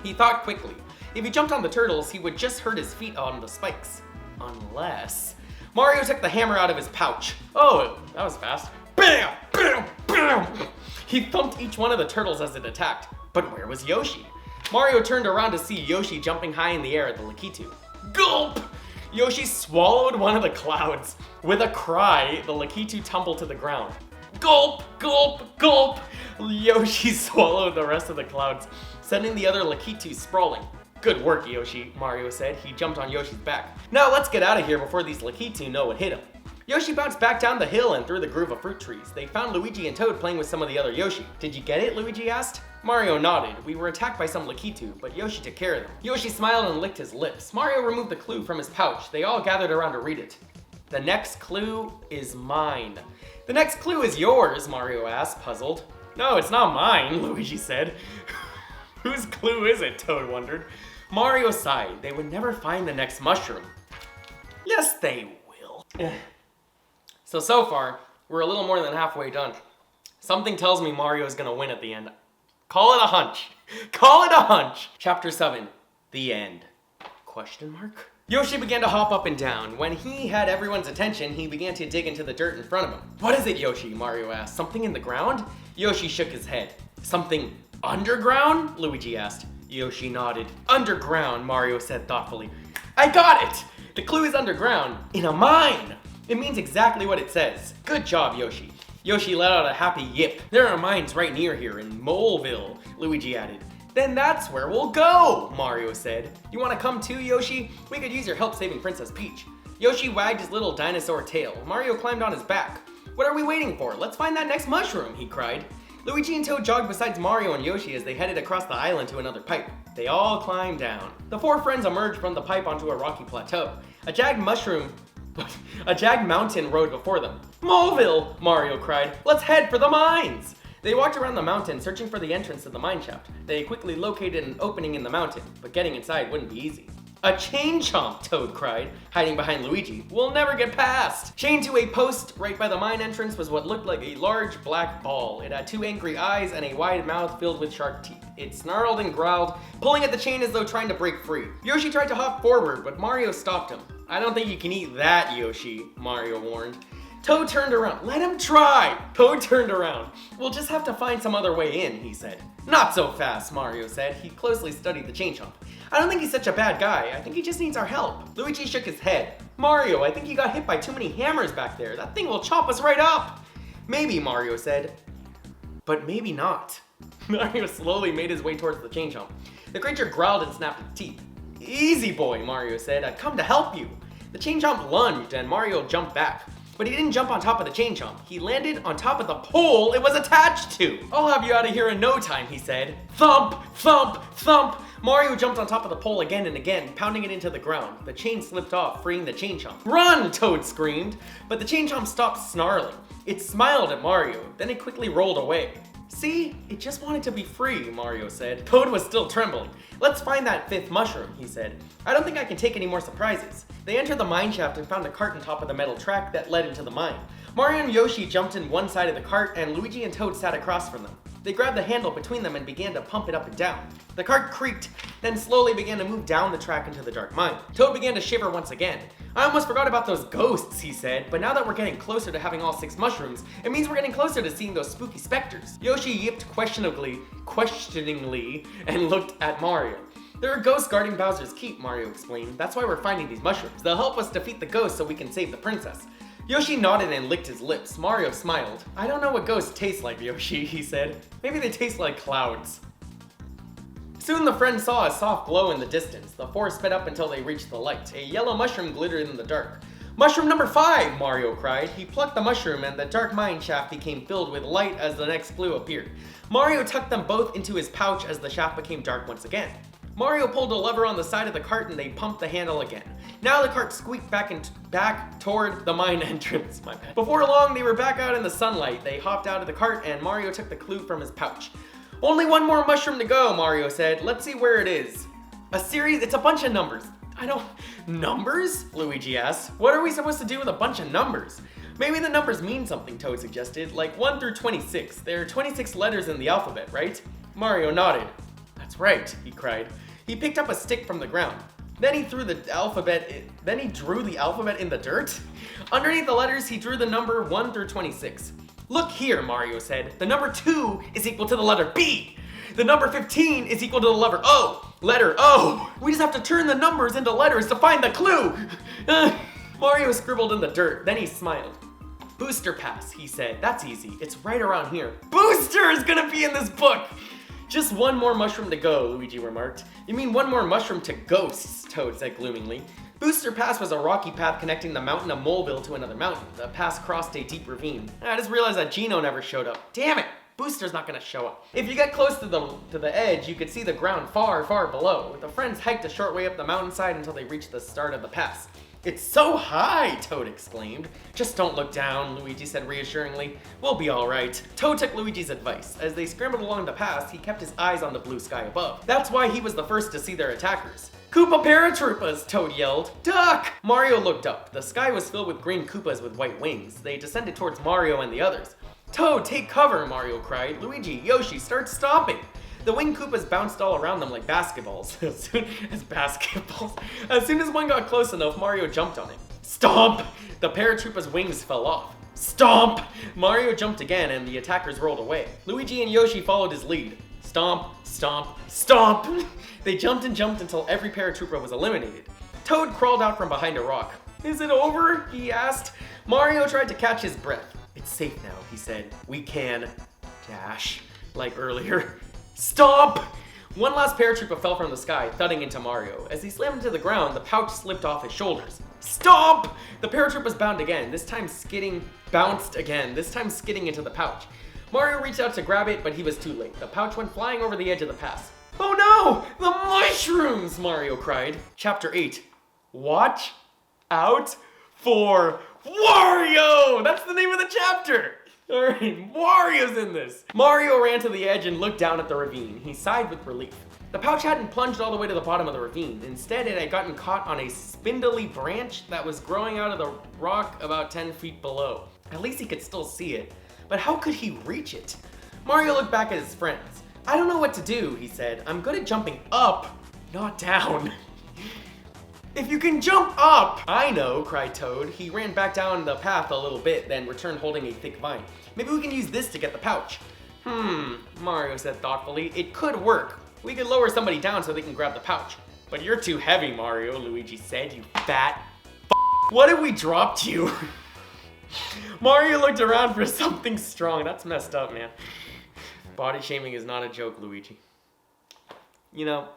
A: He thought quickly. If he jumped on the turtles, he would just hurt his feet on the spikes. Unless... Mario took the hammer out of his pouch. Oh, that was fast. Bam! Bam! Bam! He thumped each one of the turtles as it attacked. But where was Yoshi? Mario turned around to see Yoshi jumping high in the air at the Lakitu. Gulp! Yoshi swallowed one of the clouds. With a cry, the Lakitu tumbled to the ground. Gulp! Gulp! Gulp! Yoshi swallowed the rest of the clouds, sending the other Lakitu sprawling. Good work, Yoshi, Mario said. He jumped on Yoshi's back. Now let's get out of here before these Lakitu know what hit him. Yoshi bounced back down the hill and through the groove of fruit trees. They found Luigi and Toad playing with some of the other Yoshi. Did you get it? Luigi asked. Mario nodded. We were attacked by some Lakitu, but Yoshi took care of them. Yoshi smiled and licked his lips. Mario removed the clue from his pouch. They all gathered around to read it. The next clue is mine. The next clue is yours, Mario asked, puzzled. No, it's not mine, Luigi said. Whose clue is it? Toad wondered. Mario sighed. They would never find the next mushroom. Yes, they will. So far, we're a little more than halfway done. Something tells me Mario's gonna win at the end. Call it a hunch. Call it a hunch. Chapter 7, the end. Question mark? Yoshi began to hop up and down. When he had everyone's attention, he began to dig into the dirt in front of him. What is it, Yoshi? Mario asked. Something in the ground? Yoshi shook his head. Something underground? Luigi asked. Yoshi nodded. Underground, Mario said thoughtfully. I got it! The clue is underground, in a mine! It means exactly what it says. Good job, Yoshi. Yoshi let out a happy yip. There are mines right near here in Moleville, Luigi added. Then that's where we'll go, Mario said. You want to come too, Yoshi? We could use your help saving Princess Peach. Yoshi wagged his little dinosaur tail. Mario climbed on his back. What are we waiting for? Let's find that next mushroom, he cried. Luigi and Toad jogged beside Mario and Yoshi as they headed across the island to another pipe. They all climbed down. The four friends emerged from the pipe onto a rocky plateau. A jagged mountain rode before them. Moleville, Mario cried. Let's head for the mines! They walked around the mountain, searching for the entrance to the mine shaft. They quickly located an opening in the mountain, but getting inside wouldn't be easy. A chain chomp, Toad cried, hiding behind Luigi. We'll never get past! Chained to a post right by the mine entrance was what looked like a large black ball. It had two angry eyes and a wide mouth filled with sharp teeth. It snarled and growled, pulling at the chain as though trying to break free. Yoshi tried to hop forward, but Mario stopped him. I don't think you can eat that, Yoshi, Mario warned. Toad turned around. Let him try! Toad turned around. We'll just have to find some other way in, he said. Not so fast, Mario said. He closely studied the chain chomp. I don't think he's such a bad guy. I think he just needs our help. Luigi shook his head. Mario, I think you got hit by too many hammers back there. That thing will chomp us right up. Maybe, Mario said. But maybe not. Mario slowly made his way towards the chain chomp. The creature growled and snapped its teeth. Easy boy, Mario said. I've come to help you. The chain chomp lunged and Mario jumped back. But he didn't jump on top of the chain chomp. He landed on top of the pole it was attached to. I'll have you out of here in no time, he said. Thump, thump, thump. Mario jumped on top of the pole again and again, pounding it into the ground. The chain slipped off, freeing the chain chomp. Run, Toad screamed. But the chain chomp stopped snarling. It smiled at Mario, then it quickly rolled away. See, it just wanted to be free, Mario said. Toad was still trembling. Let's find that fifth mushroom, he said. I don't think I can take any more surprises. They entered the mine shaft and found a cart on top of the metal track that led into the mine. Mario and Yoshi jumped in one side of the cart and Luigi and Toad sat across from them. They grabbed the handle between them and began to pump it up and down. The cart creaked, then slowly began to move down the track into the dark mine. Toad began to shiver once again. I almost forgot about those ghosts, he said, but now that we're getting closer to having all 6 mushrooms, it means we're getting closer to seeing those spooky specters. Yoshi yipped questioningly, and looked at Mario. There are ghosts guarding Bowser's Keep, Mario explained. That's why we're finding these mushrooms. They'll help us defeat the ghosts so we can save the princess. Yoshi nodded and licked his lips. Mario smiled. I don't know what ghosts taste like, Yoshi, he said. Maybe they taste like clouds. Soon the friends saw a soft glow in the distance. The 4 sped up until they reached the light. A yellow mushroom glittered in the dark. Mushroom number 5, Mario cried. He plucked the mushroom and the dark mine shaft became filled with light as the next clue appeared. Mario tucked them both into his pouch as the shaft became dark once again. Mario pulled a lever on the side of the cart and they pumped the handle again. Now the cart squeaked back toward the mine entrance. My bad. Before long, they were back out in the sunlight. They hopped out of the cart and Mario took the clue from his pouch. Only one more mushroom to go, Mario said. Let's see where it is. It's a bunch of numbers. Numbers? Luigi asked. What are we supposed to do with a bunch of numbers? Maybe the numbers mean something, Toad suggested, like 1 through 26. There are 26 letters in the alphabet, right? Mario nodded. That's right, he cried. He picked up a stick from the ground. Then he drew the alphabet in the dirt. Underneath the letters, he drew the number 1 through 26. Look here, Mario said. The number 2 is equal to the letter B. The number 15 is equal to the letter O. Letter O. We just have to turn the numbers into letters to find the clue. Mario scribbled in the dirt, then he smiled. Booster pass, he said. That's easy. It's right around here. Booster is gonna be in this book. Just one more mushroom to go, Luigi remarked. You mean one more mushroom to ghosts, Toad said gloomingly. Booster Pass was a rocky path connecting the mountain of Moleville to another mountain. The pass crossed a deep ravine. I just realized that Gino never showed up. Damn it! Booster's not gonna show up. If you get close to the edge, you could see the ground far, far below. The friends hiked a short way up the mountainside until they reached the start of the pass. It's so high, Toad exclaimed. Just don't look down, Luigi said reassuringly. We'll be all right. Toad took Luigi's advice. As they scrambled along the pass, he kept his eyes on the blue sky above. That's why he was the first to see their attackers. Koopa Paratroopas, Toad yelled. Duck! Mario looked up. The sky was filled with green Koopas with white wings. They descended towards Mario and the others. Toad, take cover, Mario cried. Luigi, Yoshi, start stomping. The winged Koopas bounced all around them like basketballs. As soon as one got close enough, Mario jumped on it. Stomp! The paratroopa's wings fell off. Stomp! Mario jumped again and the attackers rolled away. Luigi and Yoshi followed his lead. Stomp, stomp, stomp! They jumped and jumped until every paratrooper was eliminated. Toad crawled out from behind a rock. Is it over? He asked. Mario tried to catch his breath. It's safe now, he said. We can dash like earlier. Stop! One last paratrooper fell from the sky, thudding into Mario. As he slammed into the ground, the pouch slipped off his shoulders. Stop! The paratroopers bounced again, this time skidding into the pouch. Mario reached out to grab it, but he was too late. The pouch went flying over the edge of the pass. Oh no! The mushrooms! Mario cried. Chapter 8. Watch out for Wario! That's the name of the chapter! Alright, Wario's in this! Mario ran to the edge and looked down at the ravine. He sighed with relief. The pouch hadn't plunged all the way to the bottom of the ravine. Instead, it had gotten caught on a spindly branch that was growing out of the rock about 10 feet below. At least he could still see it. But how could he reach it? Mario looked back at his friends. I don't know what to do, he said. I'm good at jumping up, not down. If you can jump up! I know, cried Toad. He ran back down the path a little bit, then returned holding a thick vine. Maybe we can use this to get the pouch. Mario said thoughtfully. It could work. We could lower somebody down so they can grab the pouch. But you're too heavy, Mario, Luigi said, you fat What if we dropped you? Mario looked around for something strong. That's messed up, man. Body shaming is not a joke, Luigi. You know,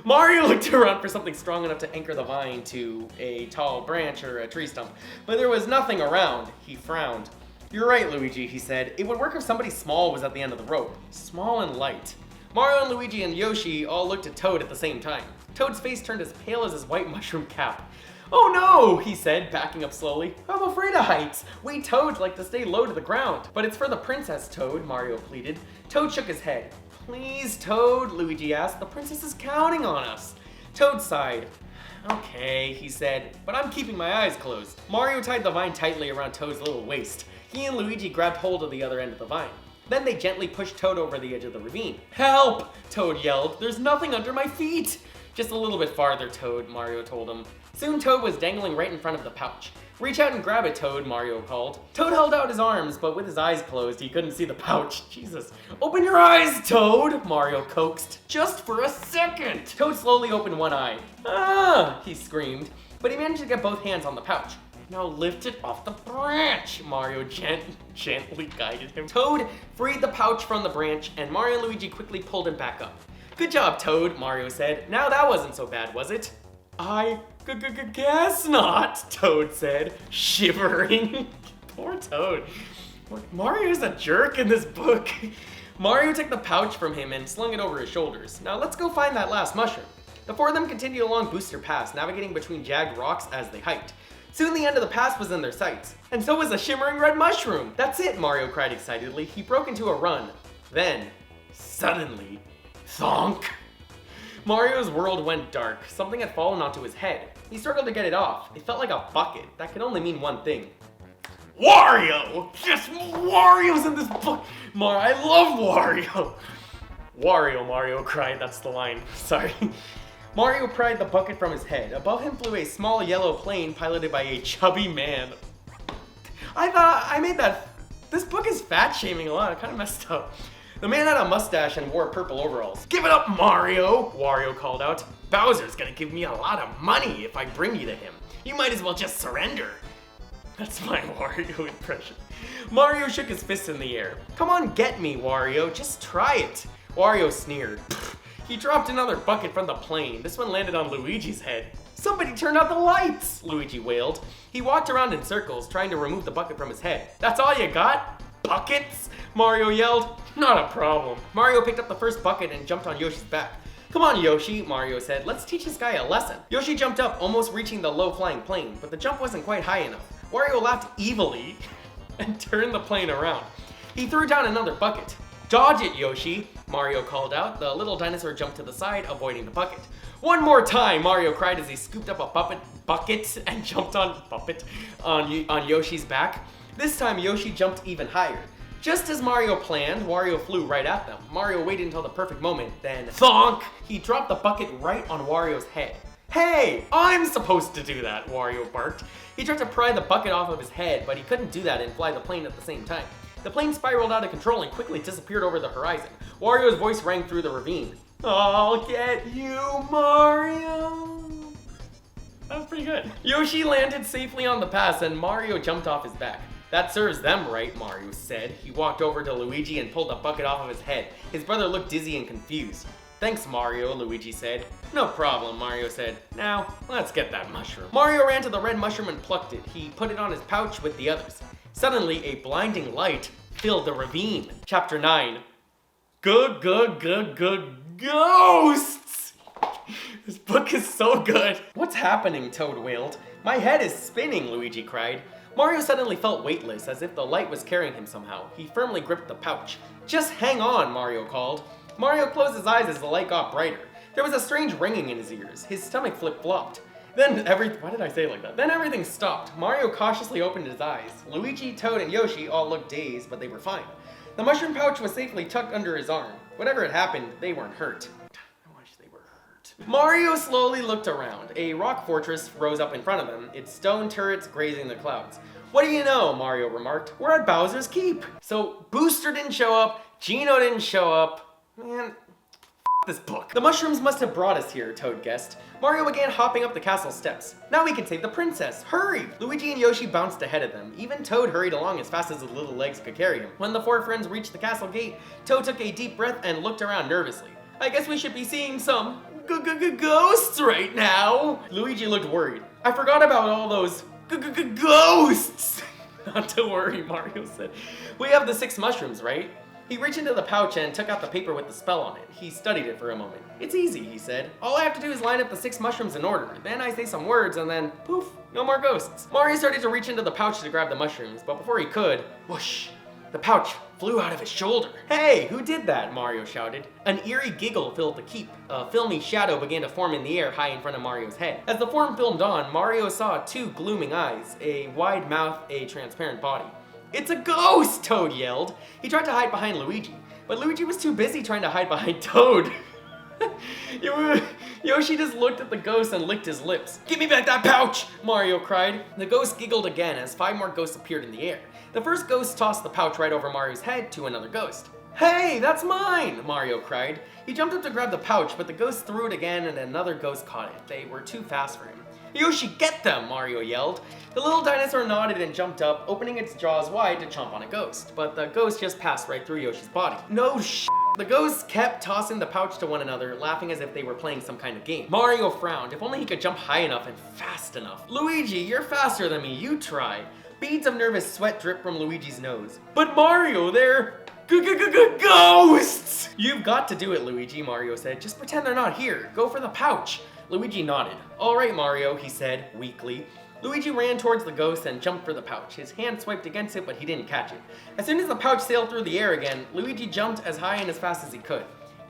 A: Mario looked around for something strong enough to anchor the vine to a tall branch or a tree stump, but there was nothing around. He frowned. You're right, Luigi, he said. It would work if somebody small was at the end of the rope. Small and light. Mario and Luigi and Yoshi all looked at Toad at the same time. Toad's face turned as pale as his white mushroom cap. Oh no, he said, backing up slowly. I'm afraid of heights. We Toads like to stay low to the ground. But it's for the princess, Toad, Mario pleaded. Toad shook his head. Please, Toad, Luigi asked. The princess is counting on us. Toad sighed. Okay, he said, but I'm keeping my eyes closed. Mario tied the vine tightly around Toad's little waist. He and Luigi grabbed hold of the other end of the vine. Then they gently pushed Toad over the edge of the ravine. Help! Toad yelled. There's nothing under my feet. Just a little bit farther, Toad, Mario told him. Soon Toad was dangling right in front of the pouch. Reach out and grab it, Toad, Mario called. Toad held out his arms, but with his eyes closed, he couldn't see the pouch. Jesus. Open your eyes, Toad, Mario coaxed. Just for a second. Toad slowly opened one eye. Ah, he screamed. But he managed to get both hands on the pouch. Now lift it off the branch, Mario gently guided him. Toad freed the pouch from the branch, and Mario and Luigi quickly pulled him back up. Good job, Toad, Mario said. Now that wasn't so bad, was it? I guess not, Toad said, shivering. Poor Toad. Mario's a jerk in this book. Mario took the pouch from him and slung it over his shoulders. Now let's go find that last mushroom. The four of them continued along Booster Pass, navigating between jagged rocks as they hiked. Soon the end of the pass was in their sights. And so was a shimmering red mushroom. That's it, Mario cried excitedly. He broke into a run. Then, suddenly, thonk! Mario's world went dark. Something had fallen onto his head. He struggled to get it off. It felt like a bucket. That could only mean one thing. Wario! Yes, Wario's in this book! I love Wario! Wario, Mario cried, that's the line, sorry. Mario pried the bucket from his head. Above him flew a small yellow plane piloted by a chubby man. I thought I made that. This book is fat shaming a lot, I kind of messed up. The man had a mustache and wore purple overalls. Give it up, Mario, Wario called out. Bowser's gonna give me a lot of money if I bring you to him. You might as well just surrender. That's my Wario impression. Mario shook his fist in the air. Come on, get me, Wario, just try it. Wario sneered. He dropped another bucket from the plane. This one landed on Luigi's head. Somebody turn out the lights, Luigi wailed. He walked around in circles, trying to remove the bucket from his head. That's all you got? Buckets? Mario yelled. Not a problem. Mario picked up the first bucket and jumped on Yoshi's back. Come on, Yoshi, Mario said. Let's teach this guy a lesson. Yoshi jumped up, almost reaching the low-flying plane, but the jump wasn't quite high enough. Wario laughed evilly and turned the plane around. He threw down another bucket. Dodge it, Yoshi, Mario called out. The little dinosaur jumped to the side, avoiding the bucket. One more time, Mario cried as he scooped up a bucket and jumped on Yoshi's back. This time, Yoshi jumped even higher. Just as Mario planned, Wario flew right at them. Mario waited until the perfect moment, then thonk! He dropped the bucket right on Wario's head. Hey, I'm supposed to do that, Wario barked. He tried to pry the bucket off of his head, but he couldn't do that and fly the plane at the same time. The plane spiraled out of control and quickly disappeared over the horizon. Wario's voice rang through the ravine. I'll get you, Mario. That was pretty good. Yoshi landed safely on the pass and Mario jumped off his back. That serves them right, Mario said. He walked over to Luigi and pulled the bucket off of his head. His brother looked dizzy and confused. Thanks, Mario, Luigi said. No problem, Mario said. Now, let's get that mushroom. Mario ran to the red mushroom and plucked it. He put it on his pouch with the others. Suddenly, a blinding light filled the ravine. Chapter 9. Good ghosts! This book is so good. What's happening? Toad wailed. My head is spinning, Luigi cried. Mario suddenly felt weightless, as if the light was carrying him somehow. He firmly gripped the pouch. Just hang on, Mario called. Mario closed his eyes as the light got brighter. There was a strange ringing in his ears. His stomach flip-flopped. Why did I say it like that? Then everything stopped. Mario cautiously opened his eyes. Luigi, Toad, and Yoshi all looked dazed, but they were fine. The mushroom pouch was safely tucked under his arm. Whatever had happened, they weren't hurt. I wish they were hurt. Mario slowly looked around. A rock fortress rose up in front of him, its stone turrets grazing the clouds. What do you know, Mario remarked. We're at Bowser's Keep. So Booster didn't show up, Geno didn't show up. Man, this book. The mushrooms must have brought us here, Toad guessed. Mario began hopping up the castle steps. Now we can save the princess. Hurry! Luigi and Yoshi bounced ahead of them. Even Toad hurried along as fast as his little legs could carry him. When the four friends reached the castle gate, Toad took a deep breath and looked around nervously. I guess we should be seeing some ghosts right now. Luigi looked worried. I forgot about all those ghosts. Not to worry, Mario said. We have the 6 mushrooms, right? He reached into the pouch and took out the paper with the spell on it. He studied it for a moment. It's easy, he said. All I have to do is line up the 6 mushrooms in order. Then I say some words and then poof, no more ghosts. Mario started to reach into the pouch to grab the mushrooms, but before he could, whoosh, the pouch flew out of his shoulder. Hey, who did that? Mario shouted. An eerie giggle filled the keep. A filmy shadow began to form in the air high in front of Mario's head. As the form filmed on, Mario saw 2 glooming eyes, a wide mouth, a transparent body. It's a ghost! Toad yelled. He tried to hide behind Luigi, but Luigi was too busy trying to hide behind Toad. Yoshi just looked at the ghost and licked his lips. Give me back that pouch! Mario cried. The ghost giggled again as 5 more ghosts appeared in the air. The first ghost tossed the pouch right over Mario's head to another ghost. Hey, that's mine! Mario cried. He jumped up to grab the pouch, but the ghost threw it again and another ghost caught it. They were too fast for him. Yoshi, get them! Mario yelled. The little dinosaur nodded and jumped up, opening its jaws wide to chomp on a ghost. But the ghost just passed right through Yoshi's body. No sh**. The ghosts kept tossing the pouch to one another, laughing as if they were playing some kind of game. Mario frowned. If only he could jump high enough and fast enough. Luigi, you're faster than me. You try. Beads of nervous sweat dripped from Luigi's nose. But Mario, they're ghosts! You've got to do it, Luigi, Mario said. Just pretend they're not here. Go for the pouch. Luigi nodded. All right, Mario, he said, weakly. Luigi ran towards the ghost and jumped for the pouch. His hand swiped against it, but he didn't catch it. As soon as the pouch sailed through the air again, Luigi jumped as high and as fast as he could.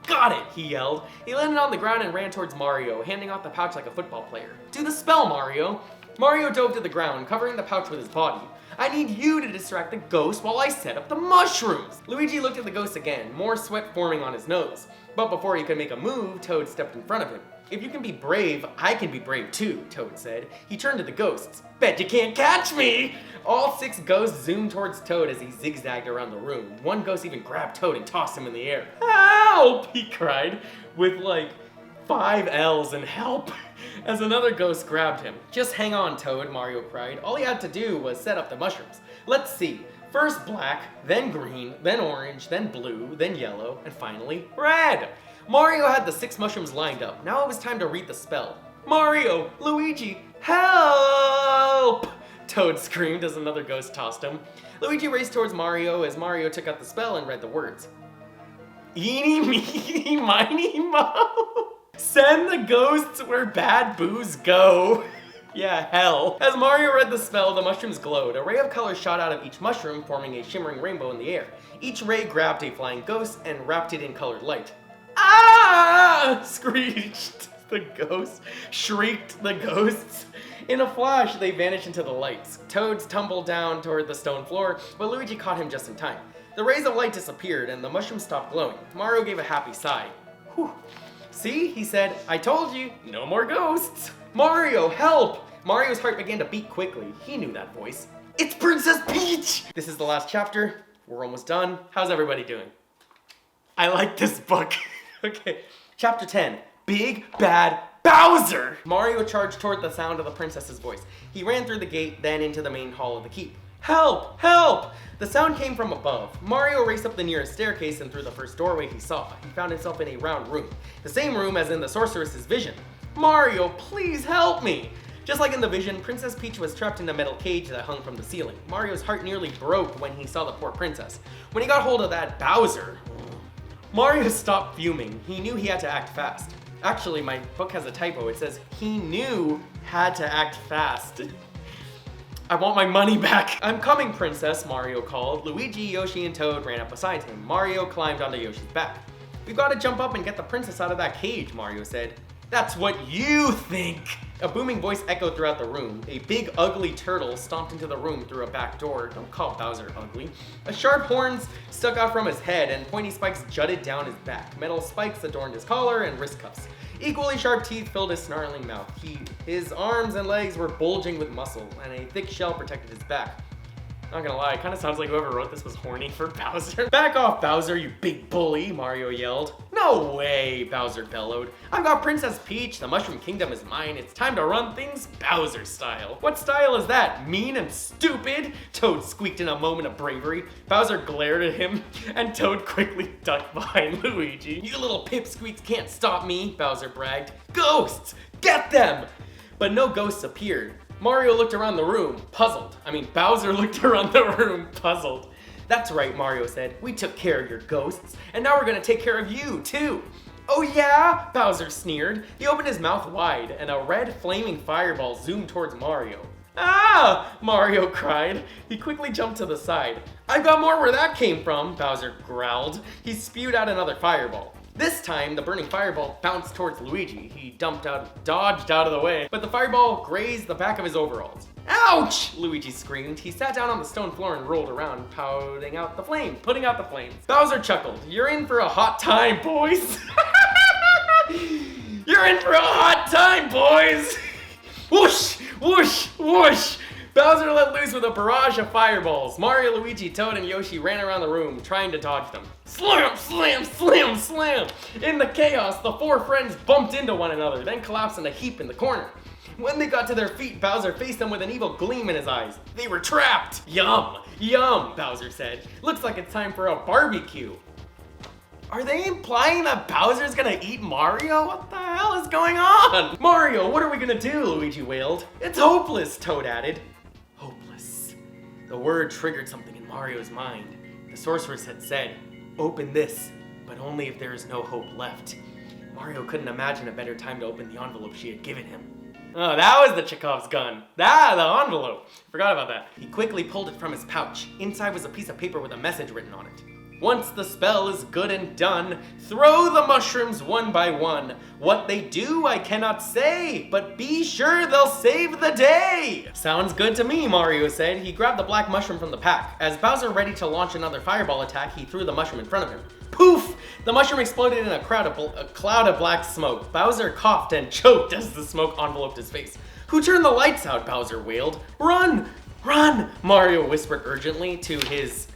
A: Got it, he yelled. He landed on the ground and ran towards Mario, handing off the pouch like a football player. Do the spell, Mario. Mario dove to the ground, covering the pouch with his body. I need you to distract the ghost while I set up the mushrooms. Luigi looked at the ghost again, more sweat forming on his nose. But before he could make a move, Toad stepped in front of him. If you can be brave, I can be brave too, Toad said. He turned to the ghosts. Bet you can't catch me! All 6 ghosts zoomed towards Toad as he zigzagged around the room. One ghost even grabbed Toad and tossed him in the air. Help! He cried, with like 5 L's in help, as another ghost grabbed him. Just hang on, Toad, Mario cried. All he had to do was set up the mushrooms. Let's see. First black, then green, then orange, then blue, then yellow, and finally red. Mario had the 6 mushrooms lined up. Now it was time to read the spell. Mario, Luigi, help! Toad screamed as another ghost tossed him. Luigi raced towards Mario as Mario took out the spell and read the words. Eeny, meeny, miny, mo. Send the ghosts where bad boos go. Yeah, hell. As Mario read the spell, the mushrooms glowed. A ray of color shot out of each mushroom, forming a shimmering rainbow in the air. Each ray grabbed a flying ghost and wrapped it in colored light. Ah! Screeched the ghost. Shrieked the ghosts. In a flash, they vanished into the lights. Toads tumbled down toward the stone floor, but Luigi caught him just in time. The rays of light disappeared, and the mushroom stopped glowing. Mario gave a happy sigh. Whew. See, he said, I told you, no more ghosts. Mario, help! Mario's heart began to beat quickly. He knew that voice. It's Princess Peach! This is the last chapter. We're almost done. How's everybody doing? I like this book. Okay, chapter 10, Big Bad Bowser! Mario charged toward the sound of the princess's voice. He ran through the gate, then into the main hall of the keep. Help! Help! The sound came from above. Mario raced up the nearest staircase and through the first doorway he saw. He found himself in a round room. The same room as in the sorceress's vision. Mario, please help me! Just like in the vision, Princess Peach was trapped in a metal cage that hung from the ceiling. Mario's heart nearly broke when he saw the poor princess. When he got hold of that Bowser, Mario stopped fuming. He knew he had to act fast. Actually, my book has a typo. It says, he knew had to act fast. I want my money back. I'm coming, princess, Mario called. Luigi, Yoshi, and Toad ran up beside him. Mario climbed onto Yoshi's back. We've got to jump up and get the princess out of that cage, Mario said. That's what you think. A booming voice echoed throughout the room. A big, ugly turtle stomped into the room through a back door. Don't call Bowser ugly. A sharp horns stuck out from his head and pointy spikes jutted down his back. Metal spikes adorned his collar and wrist cuffs. Equally sharp teeth filled his snarling mouth. His arms and legs were bulging with muscle, and a thick shell protected his back. Not gonna lie, it kinda sounds like whoever wrote this was horny for Bowser. Back off, Bowser, you big bully, Mario yelled. No way, Bowser bellowed. I've got Princess Peach, the Mushroom Kingdom is mine. It's time to run things Bowser style. What style is that? Mean and stupid? Toad squeaked in a moment of bravery. Bowser glared at him, and Toad quickly ducked behind Luigi. You little pipsqueaks can't stop me, Bowser bragged. Ghosts! Get them! But no ghosts appeared. Mario looked around the room, puzzled. Bowser looked around the room, puzzled. That's right, Mario said. We took care of your ghosts, and now we're gonna take care of you, too. Oh yeah? Bowser sneered. He opened his mouth wide, and a red flaming fireball zoomed towards Mario. Ah! Mario cried. He quickly jumped to the side. I've got more where that came from, Bowser growled. He spewed out another fireball. This time, the burning fireball bounced towards Luigi. He dodged out of the way, but the fireball grazed the back of his overalls. Ouch! Luigi screamed. He sat down on the stone floor and rolled around, putting out the flames. Bowser chuckled. You're in for a hot time, boys. You're in for a hot time, boys. Whoosh, whoosh, whoosh. Bowser let loose with a barrage of fireballs. Mario, Luigi, Toad, and Yoshi ran around the room, trying to dodge them. Slam, slam, slam, slam! In the chaos, the 4 friends bumped into one another, then collapsed in a heap in the corner. When they got to their feet, Bowser faced them with an evil gleam in his eyes. They were trapped! Yum! Yum, Bowser said. Looks like it's time for a barbecue. Are they implying that Bowser's gonna eat Mario? What the hell is going on? Mario, what are we gonna do? Luigi wailed. It's hopeless, Toad added. Hopeless. The word triggered something in Mario's mind. The sorceress had said, open this, but only if there is no hope left. Mario couldn't imagine a better time to open the envelope she had given him. Oh, that was the Chekhov's gun. The envelope. Forgot about that. He quickly pulled it from his pouch. Inside was a piece of paper with a message written on it. Once the spell is good and done, throw the mushrooms one by one. What they do I cannot say, but be sure they'll save the day. Sounds good to me, Mario said. He grabbed the black mushroom from the pack. As Bowser ready to launch another fireball attack, he threw the mushroom in front of him. Poof! The mushroom exploded in a cloud of black smoke. Bowser coughed and choked as the smoke enveloped his face. Who turned the lights out? Bowser wailed. Run! Run! Mario whispered urgently to his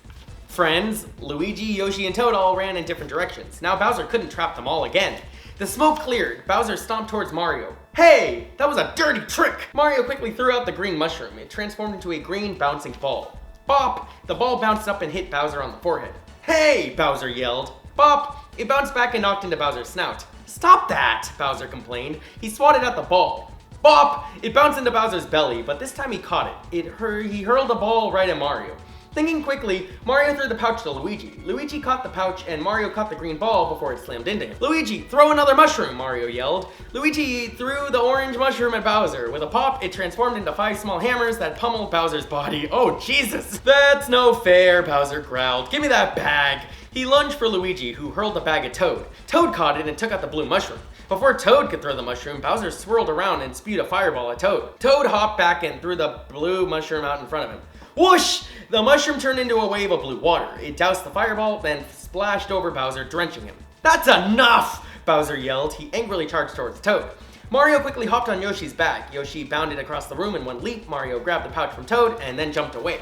A: friends. Luigi, Yoshi, and Toad all ran in different directions. Now Bowser couldn't trap them all again. The smoke cleared. Bowser stomped towards Mario. Hey! That was a dirty trick! Mario quickly threw out the green mushroom. It transformed into a green bouncing ball. Bop! The ball bounced up and hit Bowser on the forehead. Hey! Bowser yelled. Bop! It bounced back and knocked into Bowser's snout. Stop that! Bowser complained. He swatted at the ball. Bop! It bounced into Bowser's belly, but this time he caught it. He hurled the ball right at Mario. Thinking quickly, Mario threw the pouch to Luigi. Luigi caught the pouch and Mario caught the green ball before it slammed into him. Luigi, throw another mushroom, Mario yelled. Luigi threw the orange mushroom at Bowser. With a pop, it transformed into 5 small hammers that pummeled Bowser's body. Oh, Jesus! That's no fair, Bowser growled. Give me that bag. He lunged for Luigi, who hurled the bag at Toad. Toad caught it and took out the blue mushroom. Before Toad could throw the mushroom, Bowser swirled around and spewed a fireball at Toad. Toad hopped back and threw the blue mushroom out in front of him. Whoosh! The mushroom turned into a wave of blue water. It doused the fireball, then splashed over Bowser, drenching him. That's enough! Bowser yelled. He angrily charged towards Toad. Mario quickly hopped on Yoshi's back. Yoshi bounded across the room in one leap. Mario grabbed the pouch from Toad and then jumped away.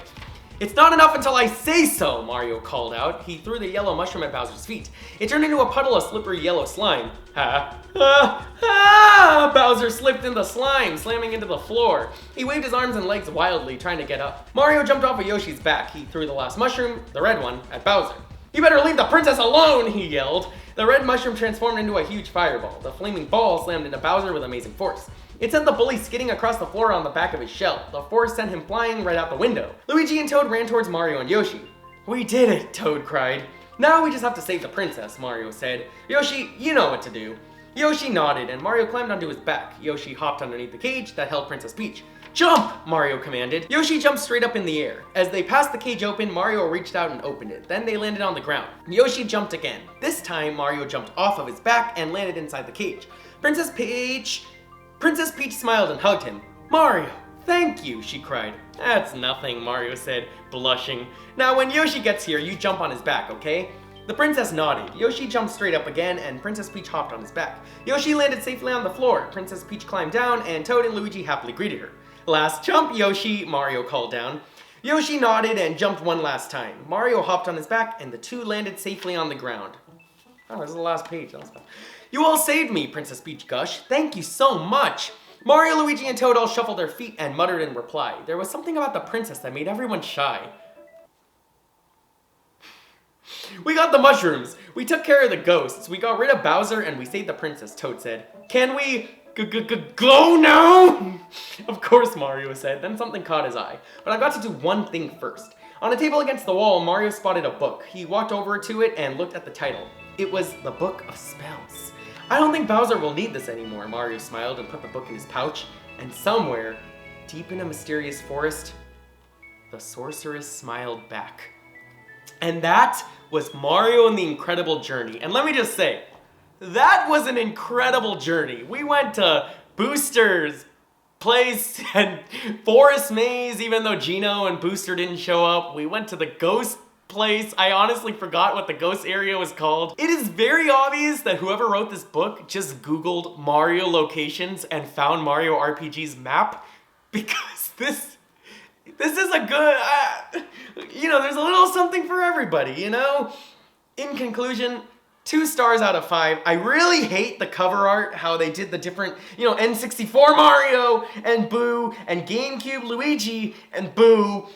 A: It's not enough until I say so, Mario called out. He threw the yellow mushroom at Bowser's feet. It turned into a puddle of slippery yellow slime. Bowser slipped in the slime, slamming into the floor. He waved his arms and legs wildly, trying to get up. Mario jumped off of Yoshi's back. He threw the last mushroom, the red one, at Bowser. You better leave the princess alone, he yelled. The red mushroom transformed into a huge fireball. The flaming ball slammed into Bowser with amazing force. It sent the bully skidding across the floor on the back of his shell. The force sent him flying right out the window. Luigi and Toad ran towards Mario and Yoshi. We did it, Toad cried. Now we just have to save the princess, Mario said. Yoshi, you know what to do. Yoshi nodded and Mario climbed onto his back. Yoshi hopped underneath the cage that held Princess Peach. Jump, Mario commanded. Yoshi jumped straight up in the air. As they passed the cage open, Mario reached out and opened it. Then they landed on the ground. Yoshi jumped again. This time, Mario jumped off of his back and landed inside the cage. Princess Peach smiled and hugged him. Mario, thank you, she cried. That's nothing, Mario said, blushing. Now when Yoshi gets here, you jump on his back, okay? The princess nodded. Yoshi jumped straight up again, and Princess Peach hopped on his back. Yoshi landed safely on the floor. Princess Peach climbed down, and Toad and Luigi happily greeted her. Last jump, Yoshi, Mario called down. Yoshi nodded and jumped one last time. Mario hopped on his back, and the two landed safely on the ground. Oh, this is the last page. That was fun. You all saved me, Princess Peach gushed. Thank you so much. Mario, Luigi, and Toad all shuffled their feet and muttered in reply. There was something about the princess that made everyone shy. We got the mushrooms. We took care of the ghosts. We got rid of Bowser and we saved the princess, Toad said. Can we go now? Of course, Mario said. Then something caught his eye. But I've got to do one thing first. On a table against the wall, Mario spotted a book. He walked over to it and looked at the title. It was the Book of Spells. I don't think Bowser will need this anymore, Mario smiled and put the book in his pouch. And somewhere, deep in a mysterious forest, the sorceress smiled back. And that was Mario and the Incredible Journey. And let me just say, that was an incredible journey. We went to Booster's place and Forest Maze, even though Gino and Booster didn't show up. We went to the Ghost place. I honestly forgot what the ghost area was called. It is very obvious that whoever wrote this book just Googled Mario locations and found Mario RPG's map, because this is a good, there's a little something for everybody, you know? In conclusion, 2 stars out of 5. I really hate the cover art, how they did the different, N64 Mario and Boo and GameCube Luigi and Boo.